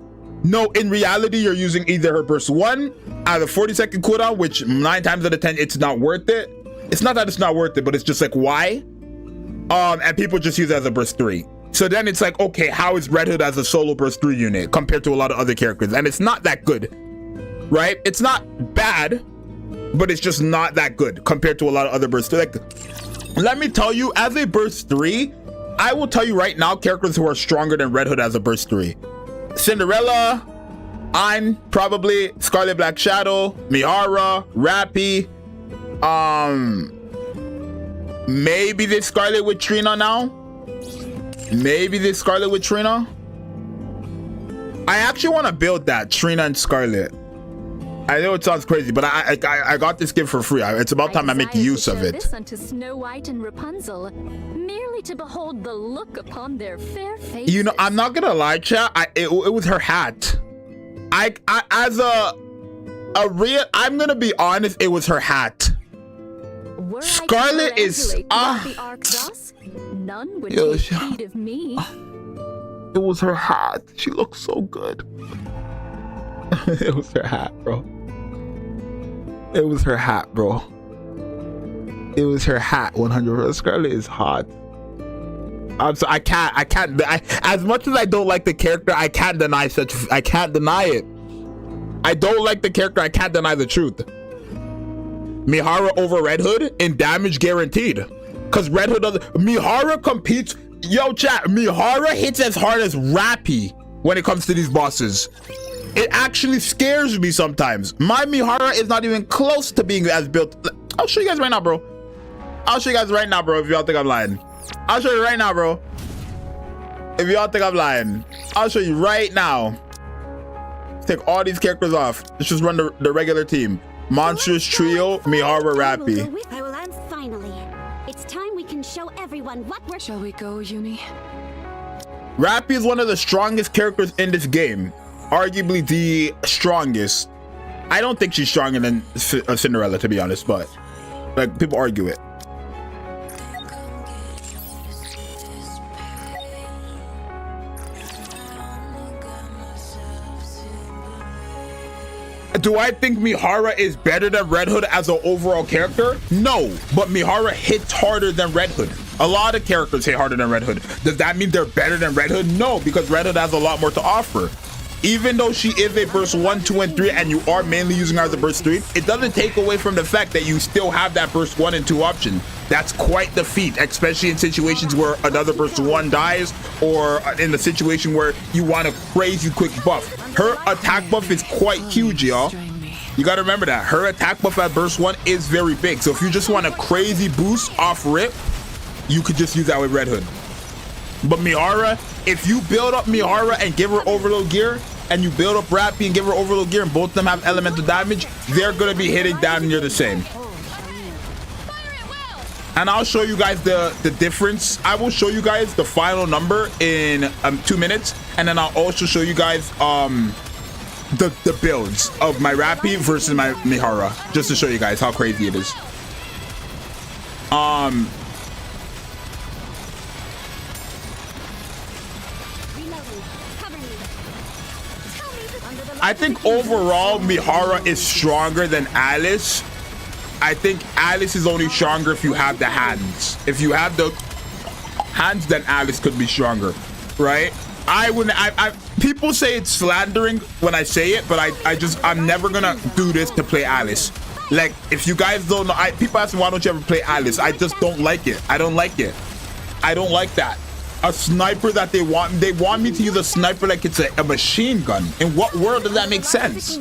no, in reality, you're using either her burst 1 at a 40-second cooldown, which 9 times out of 10, it's not worth it. It's not that it's not worth it, but it's just like, why? And people just use it as a burst 3. So then it's like, okay, how is Red Hood as a solo burst 3 unit compared to a lot of other characters? And it's not that good, right? It's not bad, but it's just not that good compared to a lot of other burst 3. Like, let me tell you, as a burst 3, I will tell you right now, characters who are stronger than Red Hood as a burst 3. Cinderella, Ein, probably, Scarlet Black Shadow, Mihara, Rappy, maybe this Scarlet with Trina now. Maybe this Scarlet with Trina. I actually want to build that, Trina and Scarlet. I know it sounds crazy, but I got this gift for free. It's about time I make use of it. This unto Snow White and Rapunzel, merely to behold the look upon their fair faces. You know, I'm not gonna lie, chat. It was her hat. As a real, I'm gonna be honest. It was her hat. Scarlet is the arc thus, none would take heed of me. It was her hat. She looks so good. It was her hat, bro. It was her hat, bro. It was her hat. 100%. Scarlet is hot. So I can't. As much as I don't like the character, I can't deny I can't deny it. I don't like the character. I can't deny the truth. Mihara over Red Hood in damage guaranteed, because Red Hood doesn't. Mihara competes. Yo, chat. Mihara hits as hard as Rappy when it comes to these bosses. It actually scares me sometimes. My Mihara is not even close to being as built. I'll show you guys right now, bro. I'll show you guys right now, bro, if y'all think I'm lying. I'll show you right now, bro. If y'all think I'm lying, I'll show you right now. Let's take all these characters off. Let's just run the regular team. Monstrous Trio, Mihara, Rappy. I will answer finally. It's time we can show everyone what we're... Shall we go, Yumi? Rappy is one of the strongest characters in this game. Arguably the strongest. I don't think she's stronger than Cinderella, to be honest, but like people argue it. Do I think Mihara is better than Red Hood as an overall character? No, but Mihara hits harder than Red Hood. A lot of characters hit harder than Red Hood. Does that mean they're better than Red Hood? No, because Red Hood has a lot more to offer. Even though she is a burst 1, 2, and 3, and you are mainly using her as a burst 3, it doesn't take away from the fact that you still have that burst 1 and 2 option. That's quite the feat, especially in situations where another burst 1 dies, or in the situation where you want a crazy quick buff. Her attack buff is quite huge, y'all. You gotta remember that. Her attack buff at burst 1 is very big. So if you just want a crazy boost off rip, you could just use that with Red Hood. But Mihara, if you build up Mihara and give her overload gear, and you build up Rappy and give her overload gear, and both of them have elemental damage, they're gonna be hitting damn near the same. And I'll show you guys the difference. I will show you guys the final number in 2 minutes, and then I'll also show you guys the builds of my Rappy versus my Mihara, just to show you guys how crazy it is. I think overall Mihara is stronger than Alice. I think Alice is only stronger if you have the hands. If you have the hands, then Alice could be stronger, right? I wouldn't. People say it's slandering when I say it, but I'm never gonna do this to play Alice. Like, if you guys don't know, people ask me, why don't you ever play Alice? I just don't like it. I don't like it. I don't like that. A sniper that they want me to use a sniper like it's a machine gun. In what world does that make sense?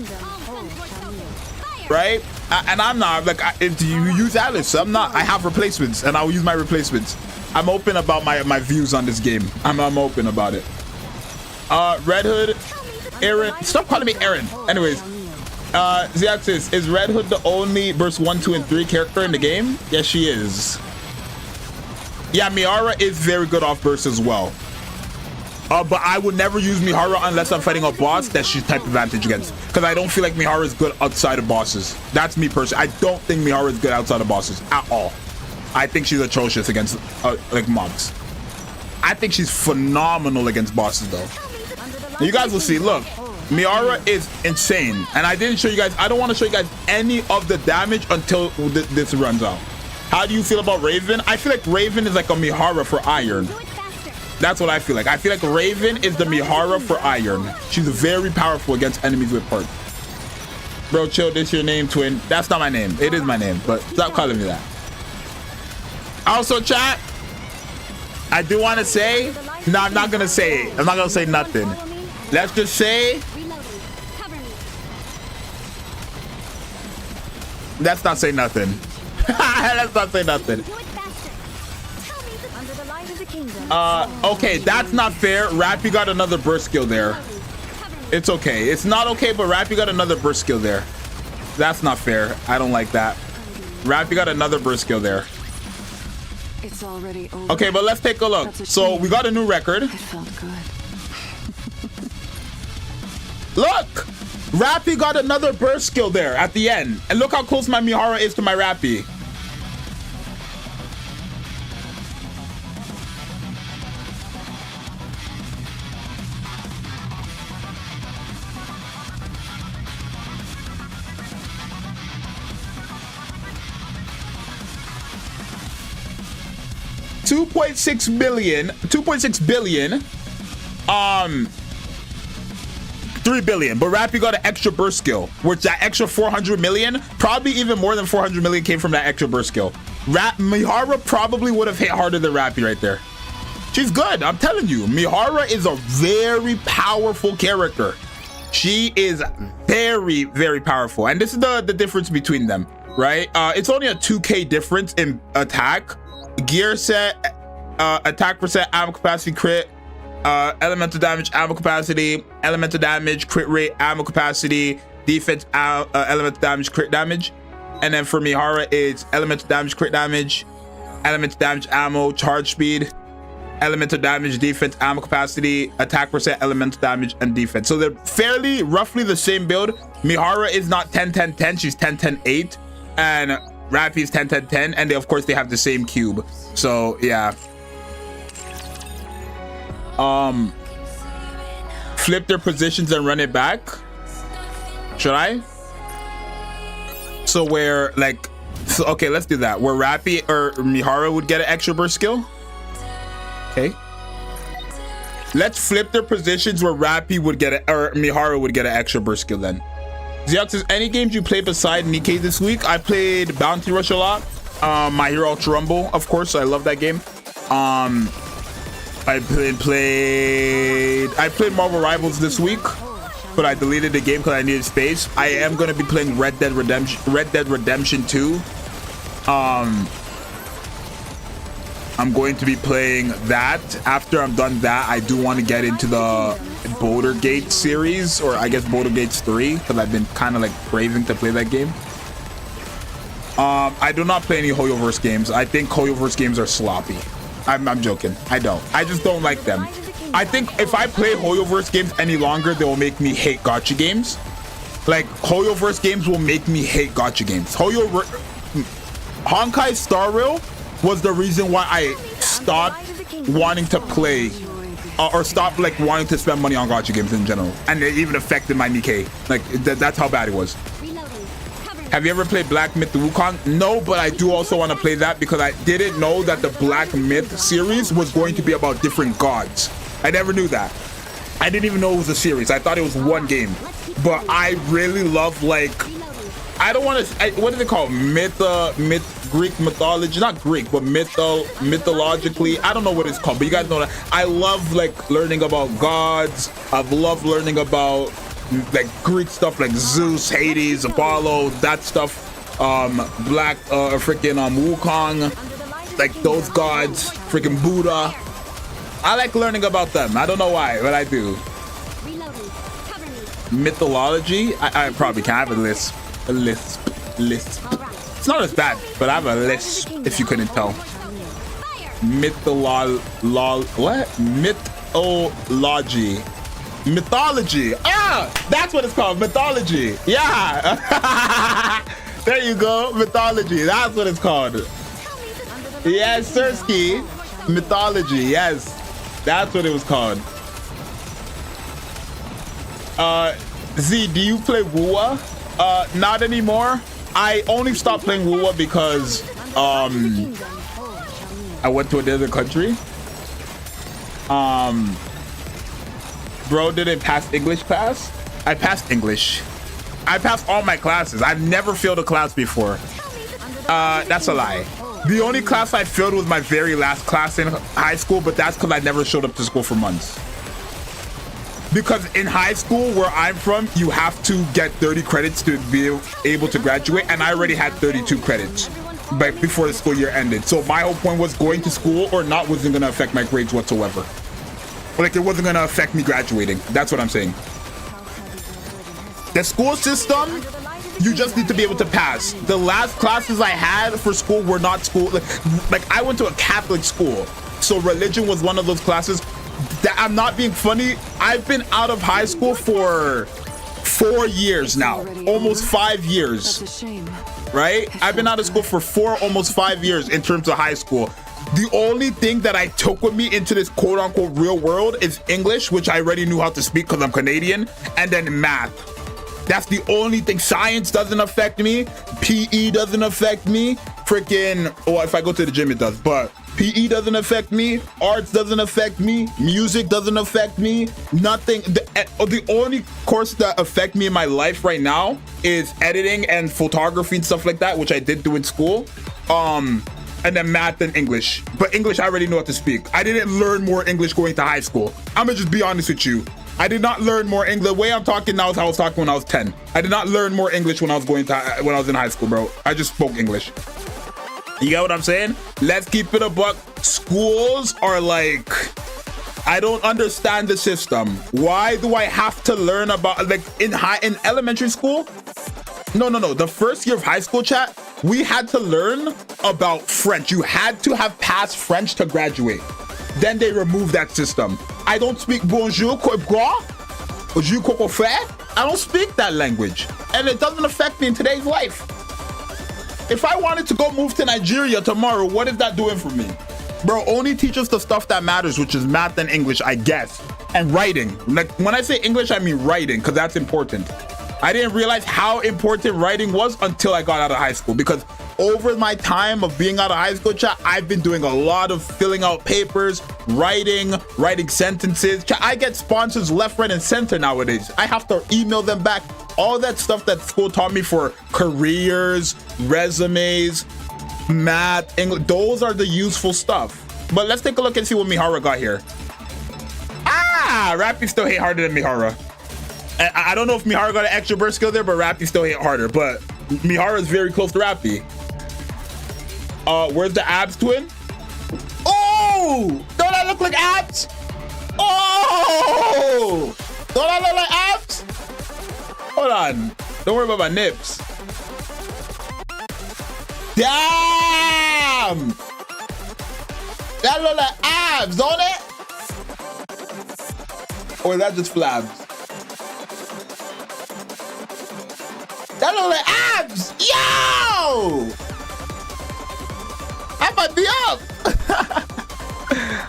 Right? And I'm not like, if you use Alice, I'm not. I have replacements, and I'll use my replacements. I'm open about my views on this game. I'm open about it. Red Hood, Aaron. Stop calling me Aaron. Anyways, Zxous, is Red Hood the only burst 1, 2, and 3 character in the game? Yes, she is. Yeah, Mihara is very good off burst as well. But I would never use Mihara unless I'm fighting a boss that she's type advantage against. Because I don't feel like Mihara is good outside of bosses. That's me personally. I don't think Mihara is good outside of bosses at all. I think she's atrocious against like mobs. I think she's phenomenal against bosses though. You guys will see. Look, Mihara is insane. And I didn't show you guys. I don't want to show you guys any of the damage until this runs out. How do you feel about Raven? I feel like Raven is like a Mihara for Iron. That's what I feel like. I feel like Raven is the Mihara for Iron. She's very powerful against enemies with perk. Bro, chill. This your name, twin. That's not my name. It is my name, but stop calling me that. Also, chat, I do want to say, no, I'm not going to say it. I'm not going to say nothing. Let's just say, let's not say nothing. Let's not say nothing. Okay, that's not fair. Rappy got another burst skill there. It's okay. It's not okay, but Rappy got another burst skill there. That's not fair. I don't like that. Rappy got another burst skill there. It's already over. Okay, but let's take a look. So we got a new record. It felt good. Look! Rappy got another burst skill there at the end. And look how close my Mihara is to my Rappy. $2.6 billion, 3 billion, but Rappy got an extra burst skill, which that extra 400 million, probably even more than 400 million came from that extra burst skill. Mihara probably would have hit harder than Rappy right there. She's good, I'm telling you. Mihara is a very powerful character. She is very, very powerful. And this is the difference between them, right? It's only a 2K difference in attack. Gear set, attack percent, ammo capacity, crit, elemental damage, ammo capacity, elemental damage, crit rate, ammo capacity, defense, elemental damage, crit damage. And then for Mihara, it's elemental damage, crit damage, elemental damage, ammo, charge speed, elemental damage, defense, ammo capacity, attack percent, elemental damage, and defense. So they're fairly roughly the same build. Mihara is not 10-10-10, she's 10-10-8, and Rappy's 10-10-10, and of course they have the same cube. So yeah. Flip their positions and run it back. Should I? So where like So, okay, let's do that. Where Rappy or Mihara would get an extra burst skill. Okay. Let's flip their positions where Rappy would get it, or Mihara would get an extra burst skill then. Zxous, any games you played beside Nikke this week? I played Bounty Rush a lot. My Hero Ultra Rumble, of course. I love that game. I played Marvel Rivals this week, but I deleted the game because I needed space. I am going to be playing Red Dead Redemption 2. I'm going to be playing that. After I'm done that, I do want to get into the Boulder Gate series, or I guess Boulder Gates 3, because I've been kind of like craving to play that game. I do not play any Hoyoverse games. I think Hoyoverse games are sloppy. I'm joking. I don't. I just don't like them. I think if I play Hoyoverse games any longer, they will make me hate gacha games. Like, Hoyoverse games will make me hate gacha games. Honkai Star Rail was the reason why I stopped wanting to play or stopped like wanting to spend money on gacha games in general, and it even affected my Nikke. Like that's how bad it was. Have you ever played Black Myth the Wukong? No, but I do also want to play that because I didn't know that the Black Myth series was going to be about different gods. I never knew that. I didn't even know it was a series. I thought it was one game. But I really love, like, I don't want to, what is it called? Greek mythology, not Greek, but mythologically. I don't know what it's called, but you guys know that. I love, like, learning about gods. I've loved learning about, like, Greek stuff like Zeus, Hades, Apollo, that stuff. Freaking Wukong, like those gods, freaking Buddha. I like learning about them. I don't know why, but I do. Mythology, I probably can. I have a list. It's not as bad, but I have a list, if you couldn't tell. Mythology. Ah, that's what it's called. Mythology. Yeah. There you go. Mythology. That's what it's called. Yes, Sirski. Mythology. Yes. That's what it was called. Z, do you play Wuwa? Not anymore. I only stopped playing Wuwa because I went to another country. Bro didn't pass English class. I passed English. I passed all my classes. I've never failed a class before. That's a lie. The only class I failed was my very last class in high school, but that's because I never showed up to school for months. Because in high school, where I'm from, you have to get 30 credits to be able to graduate, and I already had 32 credits before the school year ended. So my whole point was going to school or not wasn't going to affect my grades whatsoever. Like, it wasn't going to affect me graduating. That's what I'm saying. The school system, you just need to be able to pass. The last classes I had for school were not school. Like I went to a Catholic school, so religion was one of those classes. That I'm not being funny. I've been out of high school for 4 years now, almost 5 years. That's a shame. Right? I've been out of school for almost 5 years in terms of high school. The only thing that I took with me into this quote-unquote real world is English, which I already knew how to speak because I'm Canadian, and then math. That's the only thing. Science doesn't affect me. PE doesn't affect me. Freaking, well, if I go to the gym, it does. But PE doesn't affect me. Arts doesn't affect me. Music doesn't affect me. Nothing. The only course that affect me in my life right now is editing and photography and stuff like that, which I did do in school. And then math and English. But English, I already know how to speak. I didn't learn more English going to high school. I'm gonna just be honest with you. I did not learn more English. The way I'm talking now is how I was talking when I was 10. I did not learn more English when I was in high school, bro. I just spoke English. You get what I'm saying? Let's keep it a buck. Schools are like, I don't understand the system. Why do I have to learn about, like, in elementary school? No. The first year of high school, chat, we had to learn about French. You had to have passed French to graduate. Then they removed that system. I don't speak bonjour, quoi, bonjour, quoi, fait. I don't speak that language. And it doesn't affect me in today's life. If I wanted to go move to Nigeria tomorrow, what is that doing for me? Bro, only teach us the stuff that matters, which is math and English, I guess. And writing. Like, when I say English, I mean writing, because that's important. I didn't realize how important writing was until I got out of high school, because over my time of being out of high school, chat, I've been doing a lot of filling out papers, writing sentences. Chat, I get sponsors left, right, and center nowadays. I have to email them back. All that stuff that school taught me for careers, resumes, math, English, those are the useful stuff. But let's take a look and see what Mihara got here. Ah, Rappy still hit harder than Mihara. I don't know if Mihara got an extra burst skill there, but Rappy still hit harder. But Mihara is very close to Rappy. Where's the abs twin? Oh, don't that look like abs? Oh, don't that look like abs? Hold on, don't worry about my nips. Damn, that look like abs, don't it? Or is that just flabs? That look like abs! Yo! I might be up!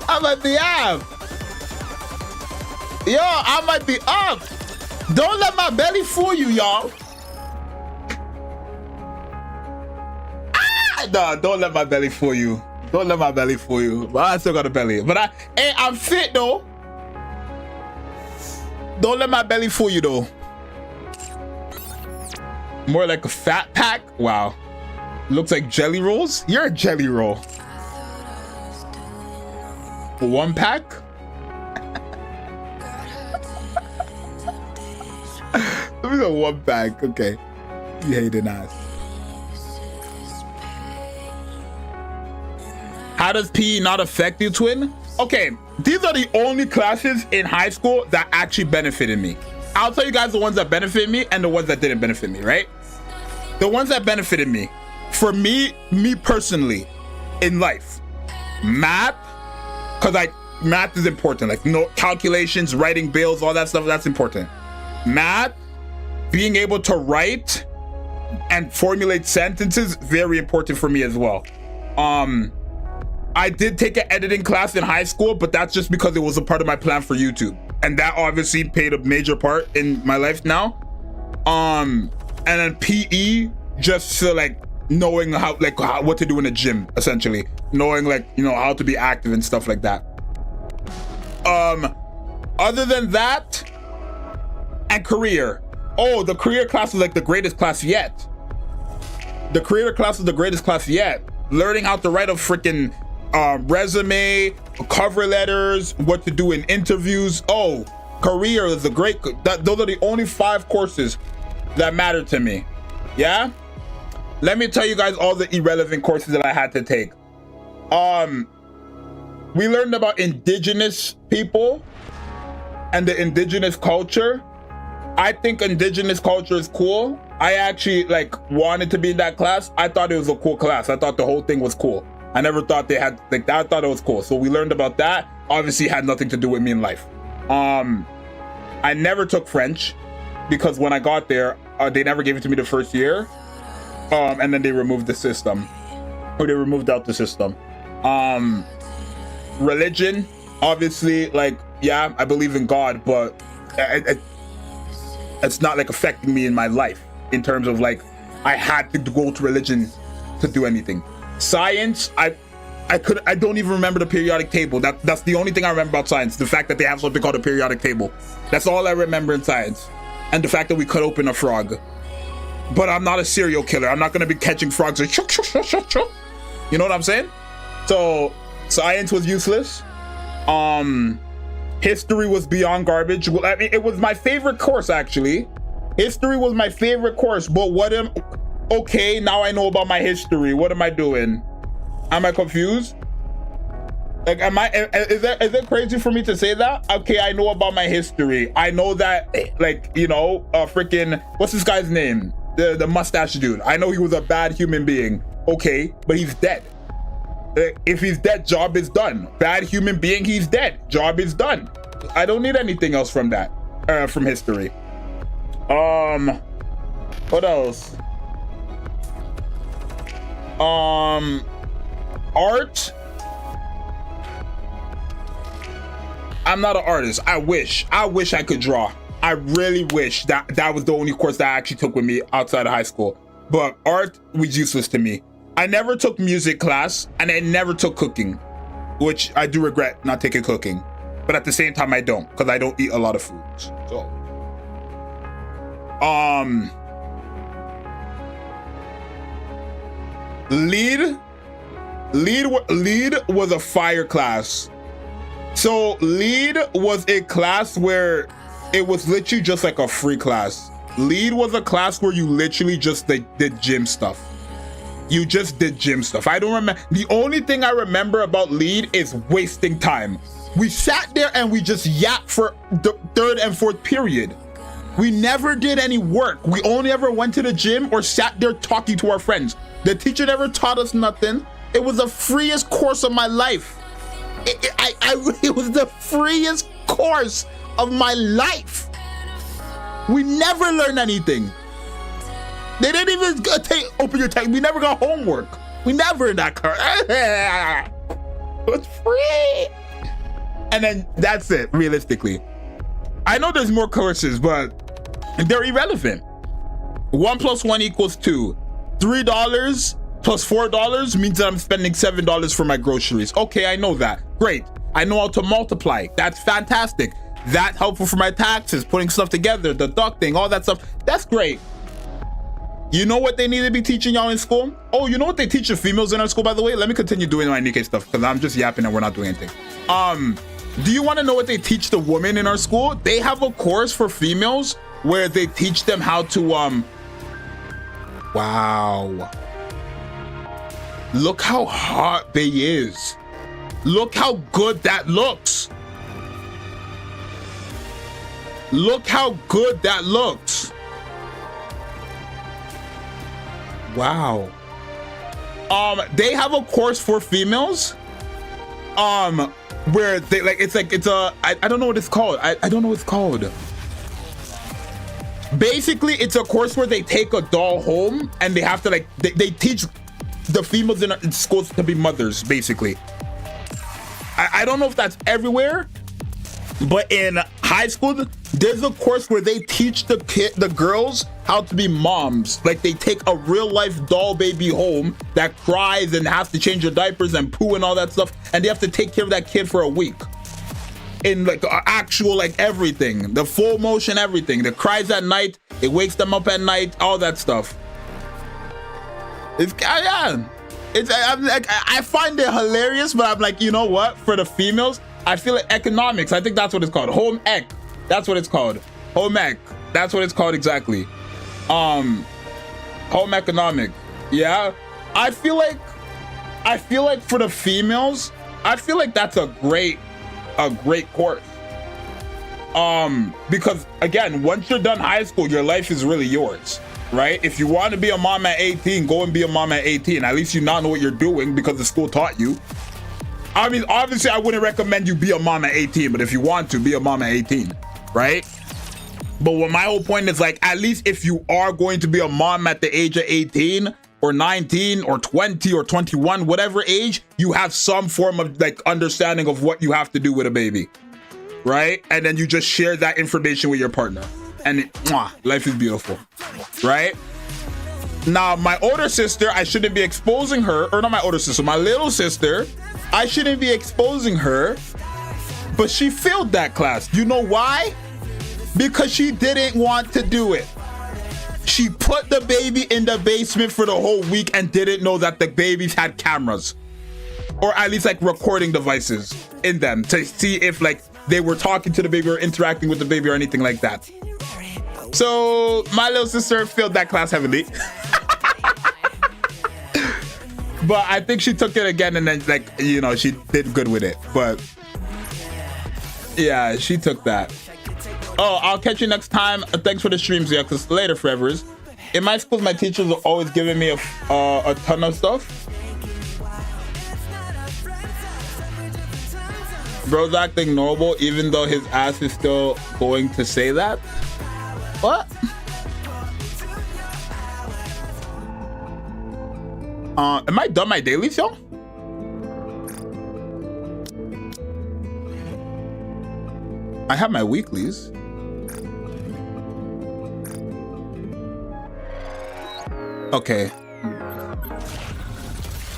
I might be up! Yo, I might be up! Don't let my belly fool you, y'all! Ah! No, don't let my belly fool you. Don't let my belly fool you. But I still got a belly. But I'm fit though. Don't let my belly fool you though. More like a fat pack. Wow. Looks like jelly rolls. You're a jelly roll. One pack. Let me go one pack. Okay. You hating ass. How does PE not affect you, twin? Okay, these are the only classes in high school that actually benefited me. I'll tell you guys the ones that benefited me and the ones that didn't benefit me, right? The ones that benefited me, for me personally, in life, math, because math is important, like calculations, writing bills, all that stuff, that's important. Math, being able to write and formulate sentences, very important for me as well. I did take an editing class in high school, but that's just because it was a part of my plan for YouTube. And that obviously played a major part in my life now. And then PE, just so like knowing what to do in the gym, essentially. Knowing how to be active and stuff like that. Other than that, and career. Oh, the career class was like the greatest class yet. The career class was the greatest class yet. Learning how to write a freaking resume, cover letters, what to do in interviews. Oh, career is a great, those are the only 5 courses that matter to me. Yeah, let me tell you guys all the irrelevant courses that I had to take. We learned about indigenous people and the indigenous culture. I think indigenous culture is cool. I actually wanted to be in that class. I thought it was a cool class. I thought the whole thing was cool. I never thought they had that. I thought it was cool. So we learned about that. Obviously had nothing to do with me in life. I never took French because when I got there, they never gave it to me the first year. And then they removed the system. Or they removed out the system. Religion, obviously, yeah, I believe in God, but it's not affecting me in my life in terms of I had to go to religion to do anything. Science, I don't even remember the periodic table. That's the only thing I remember about science. The fact that they have something called a periodic table. That's all I remember in science. And the fact that we cut open a frog. But I'm not a serial killer. I'm not gonna be catching frogs and chuk, chuk, chuk, chuk, chuk. You know what I'm saying? So science was useless. History was beyond garbage. Well, I mean, it was my favorite course actually. History was my favorite course, but okay, now I know about my history. What am I doing? Am I confused? Is it crazy for me to say that? Okay, I know about my history. I know that, freaking, what's this guy's name? The mustache dude. I know he was a bad human being. Okay, but he's dead. If he's dead, job is done. Bad human being, he's dead. Job is done. I don't need anything else from that, from history. What else? Art. I'm not an artist. I wish I could draw. I really wish that was the only course that I actually took with me outside of high school. But art was useless to me. I never took music class, and I never took cooking, which I do regret not taking cooking. But at the same time, I don't, because I don't eat a lot of foods. So, lead was a fire class. So lead was a class where it was literally just like a free class. Lead was a class where you literally just did gym stuff. You just did gym stuff. I don't remember. The only thing I remember about lead is wasting time. We sat there and we just yapped for the third and fourth period. We never did any work. We only ever went to the gym or sat there talking to our friends. The teacher never taught us nothing. It was the freest course of my life. It was the freest course of my life. We never learned anything. They didn't even open your text. We never got homework. We never in that course. It was free. And then that's it, realistically. I know there's more courses, but they're irrelevant. 1 + 1 = 2. $3 plus $4 means that I'm spending $7 for my groceries. Okay, I know that. Great. I know how to multiply. That's fantastic. That's helpful for my taxes, putting stuff together, deducting, all that stuff. That's great. You know what they need to be teaching y'all in school? Oh, you know what they teach the females in our school, by the way? Let me continue doing my Nikke stuff because I'm just yapping and we're not doing anything. Do you want to know what they teach the women in our school? They have a course for females where they teach them how to, wow. Look how hot Bay is. Look how good that looks. Look how good that looks. Wow. They have a course for females, where they I don't know what it's called. I don't know what it's called. Basically, it's a course where they take a doll home and they have to they teach the females in schools to be mothers, basically. I don't know if that's everywhere, but in high school, there's a course where they teach the girls how to be moms. Like they take a real life doll baby home that cries and has to change her diapers and poo and all that stuff, and they have to take care of that kid for a week. In like actual like everything, the full motion, everything. That cries at night, it wakes them up at night, all that stuff. I find it hilarious, but I'm like, you know what? For the females, I feel like economics. I think that's what it's called. Home ec. That's what it's called. Home ec. That's what it's called exactly. Home economic. Yeah. I feel like for the females, I feel like that's a great course. Because again, once you're done high school, your life is really yours. Right? If you want to be a mom at 18, go and be a mom at 18. At least you now know what you're doing because the school taught you. I mean, obviously, I wouldn't recommend you be a mom at 18, but if you want to, be a mom at 18, right? But what my whole point is, like, at least if you are going to be a mom at the age of 18 or 19 or 20 or 21, whatever age, you have some form of, like, understanding of what you have to do with a baby, right? And then you just share that information with your partner. And life is beautiful, right? Now, my older sister, I shouldn't be exposing her, or not my older sister, my little sister, I shouldn't be exposing her, but she failed that class. You know why? Because she didn't want to do it. She put the baby in the basement for the whole week and didn't know that the babies had cameras, or at least like recording devices in them to see if like they were talking to the baby or interacting with the baby or anything like that. So my little sister failed that class heavily. But I think she took it again and then, like, you know, she did good with it. But yeah, she took that. Oh, I'll catch you next time. Thanks for the streams, yeah, because later, forevers. In my school, my teachers are always giving me a ton of stuff. Bro's acting normal, even though his ass is still going to say that. What? Am I done my dailies, y'all? I have my weeklies. Okay.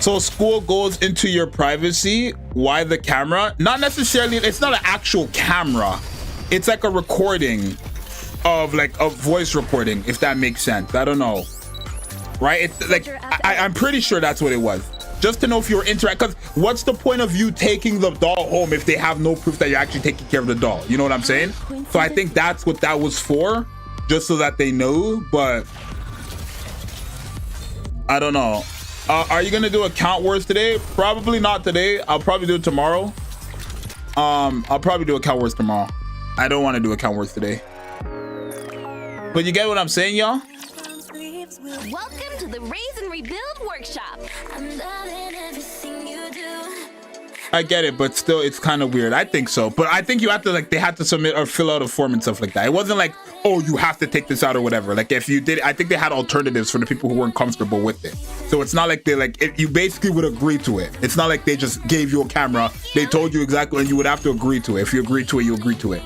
So school goes into your privacy. Why the camera? Not necessarily. It's not an actual camera. It's like a recording of like a voice recording, if that makes sense. I don't know. Right? It's like I'm pretty sure that's what it was. Just to know if you're interacting. Because what's the point of you taking the doll home if they have no proof that you're actually taking care of the doll? You know what I'm saying? So I think that's what that was for, just so that they know. But I don't know. Are you gonna do account wars today? Probably not today. I'll probably do it tomorrow. I'll probably do account wars tomorrow. I don't want to do account wars today. But you get what I'm saying, y'all? Welcome to the Raise and Rebuild workshop. I'm loving everything you do. I get it, but still, it's kind of weird. I think so. But I think you have to, like, they had to submit or fill out a form and stuff like that. It wasn't like, oh, you have to take this out or whatever. Like, if you did, I think they had alternatives for the people who weren't comfortable with it. So it's not like they, like, if you basically would agree to it. It's not like they just gave you a camera. They told you exactly, and you would have to agree to it. If you agree to it, you agree to it.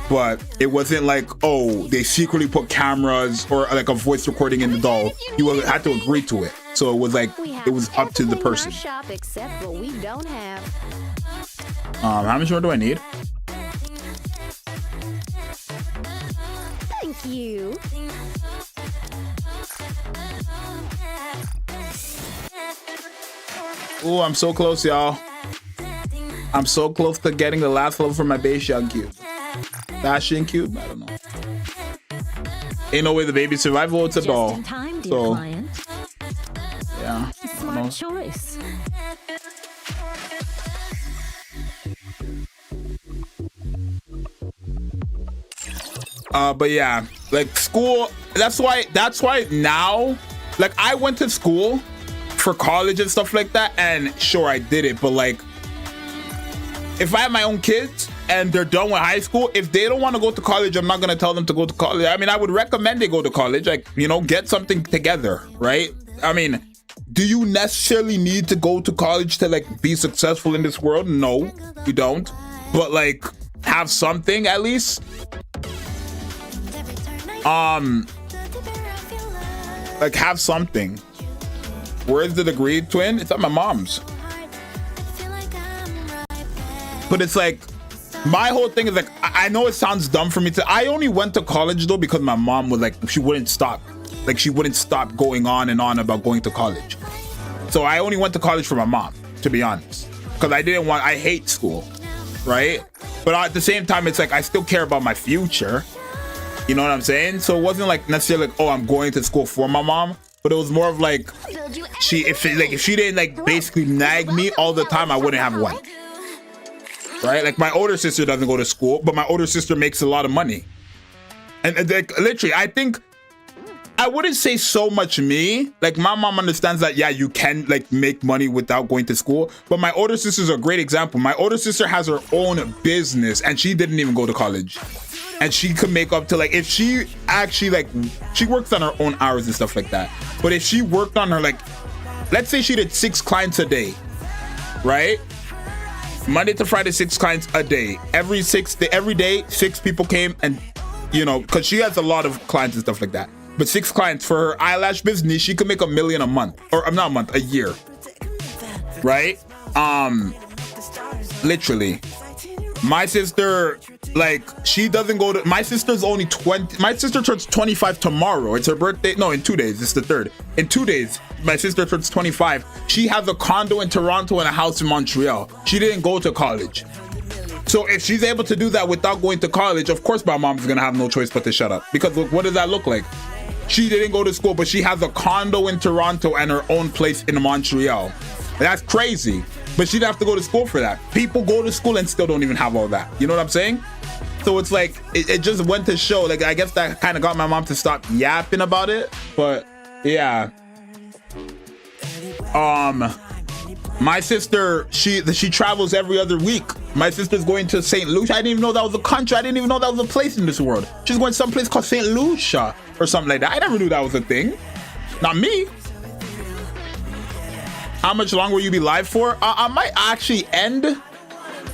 But it wasn't like, oh, they secretly put cameras or like a voice recording in the doll. You had to agree to it. So it was like, it was up to the person. Except what we don't have. How much more do I need? Thank you. Oh, I'm so close, y'all. I'm so close to getting the last level for my base young cube. Fashion cube? I don't know. Ain't no way the baby survival, it's a doll. So, yeah. Smart choice. But yeah, like school, that's why now, like I went to school for college and stuff like that, and sure I did it, but like if I have my own kids and they're done with high school, if they don't want to go to college, I'm not gonna tell them to go to college. I mean, I would recommend they go to college, like, you know, get something together, right? I mean, do you necessarily need to go to college to like be successful in this world? No, you don't. But like have something at least. Like have something. Where's the degree, twin? It's at my mom's. But it's like, my whole thing is like, I know it sounds dumb for me to, I only went to college though because my mom was like, she wouldn't stop. Like she wouldn't stop going on and on about going to college. So I only went to college for my mom, to be honest. Because I hate school, right? But at the same time, it's like, I still care about my future. You know what I'm saying? So it wasn't like necessarily like, oh, I'm going to school for my mom. But it was more of like, if she didn't like basically nag me all the time, I wouldn't have one. Right? Like my older sister doesn't go to school, but my older sister makes a lot of money. And like literally, I think I wouldn't say so much me. Like my mom understands that, yeah, you can like make money without going to school. But my older sister's a great example. My older sister has her own business and she didn't even go to college. And she could make up to like, if she actually like, she works on her own hours and stuff like that. But if she worked on her, like, let's say she did 6 clients a day, right? Monday to Friday, 6 clients a day. Every day, 6 people came and, you know, because she has a lot of clients and stuff like that. But 6 clients for her eyelash business, she could make $1 million a month, or not a month, a year, right? Literally. My sister, like, she doesn't go to, my sister's only 20, my sister turns 25 tomorrow. It's her birthday. No, in 2 days. It's the 3rd. In 2 days, my sister turns 25. She has a condo in Toronto and a house in Montreal. She didn't go to college. So if she's able to do that without going to college, of course my mom's gonna have no choice but to shut up. Because look, what does that look like? She didn't go to school, but she has a condo in Toronto and her own place in Montreal. That's crazy. But she'd have to go to school for that. People go to school and still don't even have all that. You know what I'm saying? So it's like, it just went to show, like, I guess that kind of got my mom to stop yapping about it. But yeah. My sister, she travels every other week. My sister's going to St. Lucia. I didn't even know that was a country. I didn't even know that was a place in this world. She's going to some place called St. Lucia or something like that. I never knew that was a thing. Not me. How much longer will you be live for? I might actually end.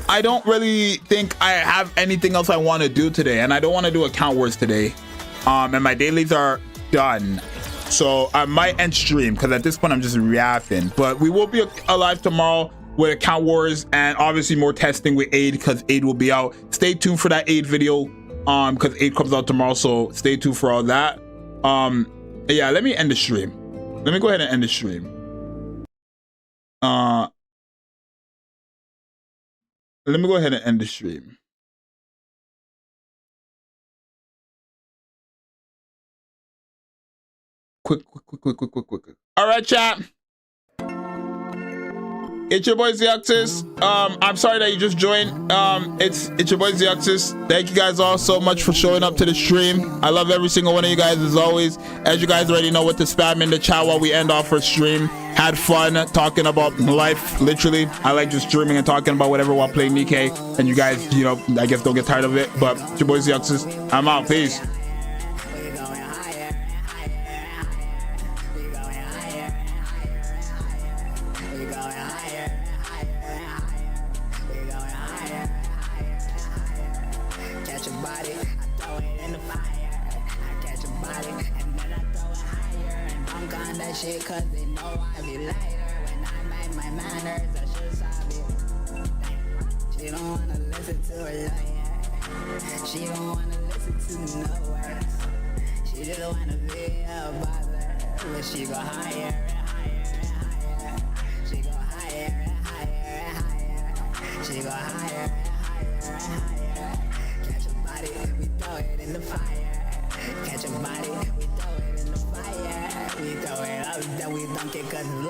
I don't really think I have anything else I want to do today, and I don't want to do account wars today. And my dailies are done. So I might end stream because at this point I'm just reacting. But we will be alive tomorrow with account wars and obviously more testing with Aid because Aid will be out. Stay tuned for that Aid video because Aid comes out tomorrow. So stay tuned for all that. Yeah, let me end the stream. Let me go ahead and end the stream. Let me go ahead and end the stream. Quick. All right, chat. It's your boy Zxous. I'm sorry that you just joined. It's your boy Zxous. Thank you guys all so much for showing up to the stream. I love every single one of you guys as always. As you guys already know what to spam in the chat while we end off our stream. Had fun talking about life, literally. I like just streaming and talking about whatever while playing Nikke. And you guys, you know, I guess don't get tired of it. But it's your boy Zxous. I'm out. Peace. Shit, cause they know I be lighter when I make my manners. I should stop it. She don't wanna listen to her lawyer. She don't wanna listen to no words. She just wanna be a bother. But she go higher and higher and higher. She go higher and higher and higher. She go higher and higher and higher. Catch a body, we throw it in the fire. Catch a body, we throw it in the fire. We throw it up, then we dunk it cause it's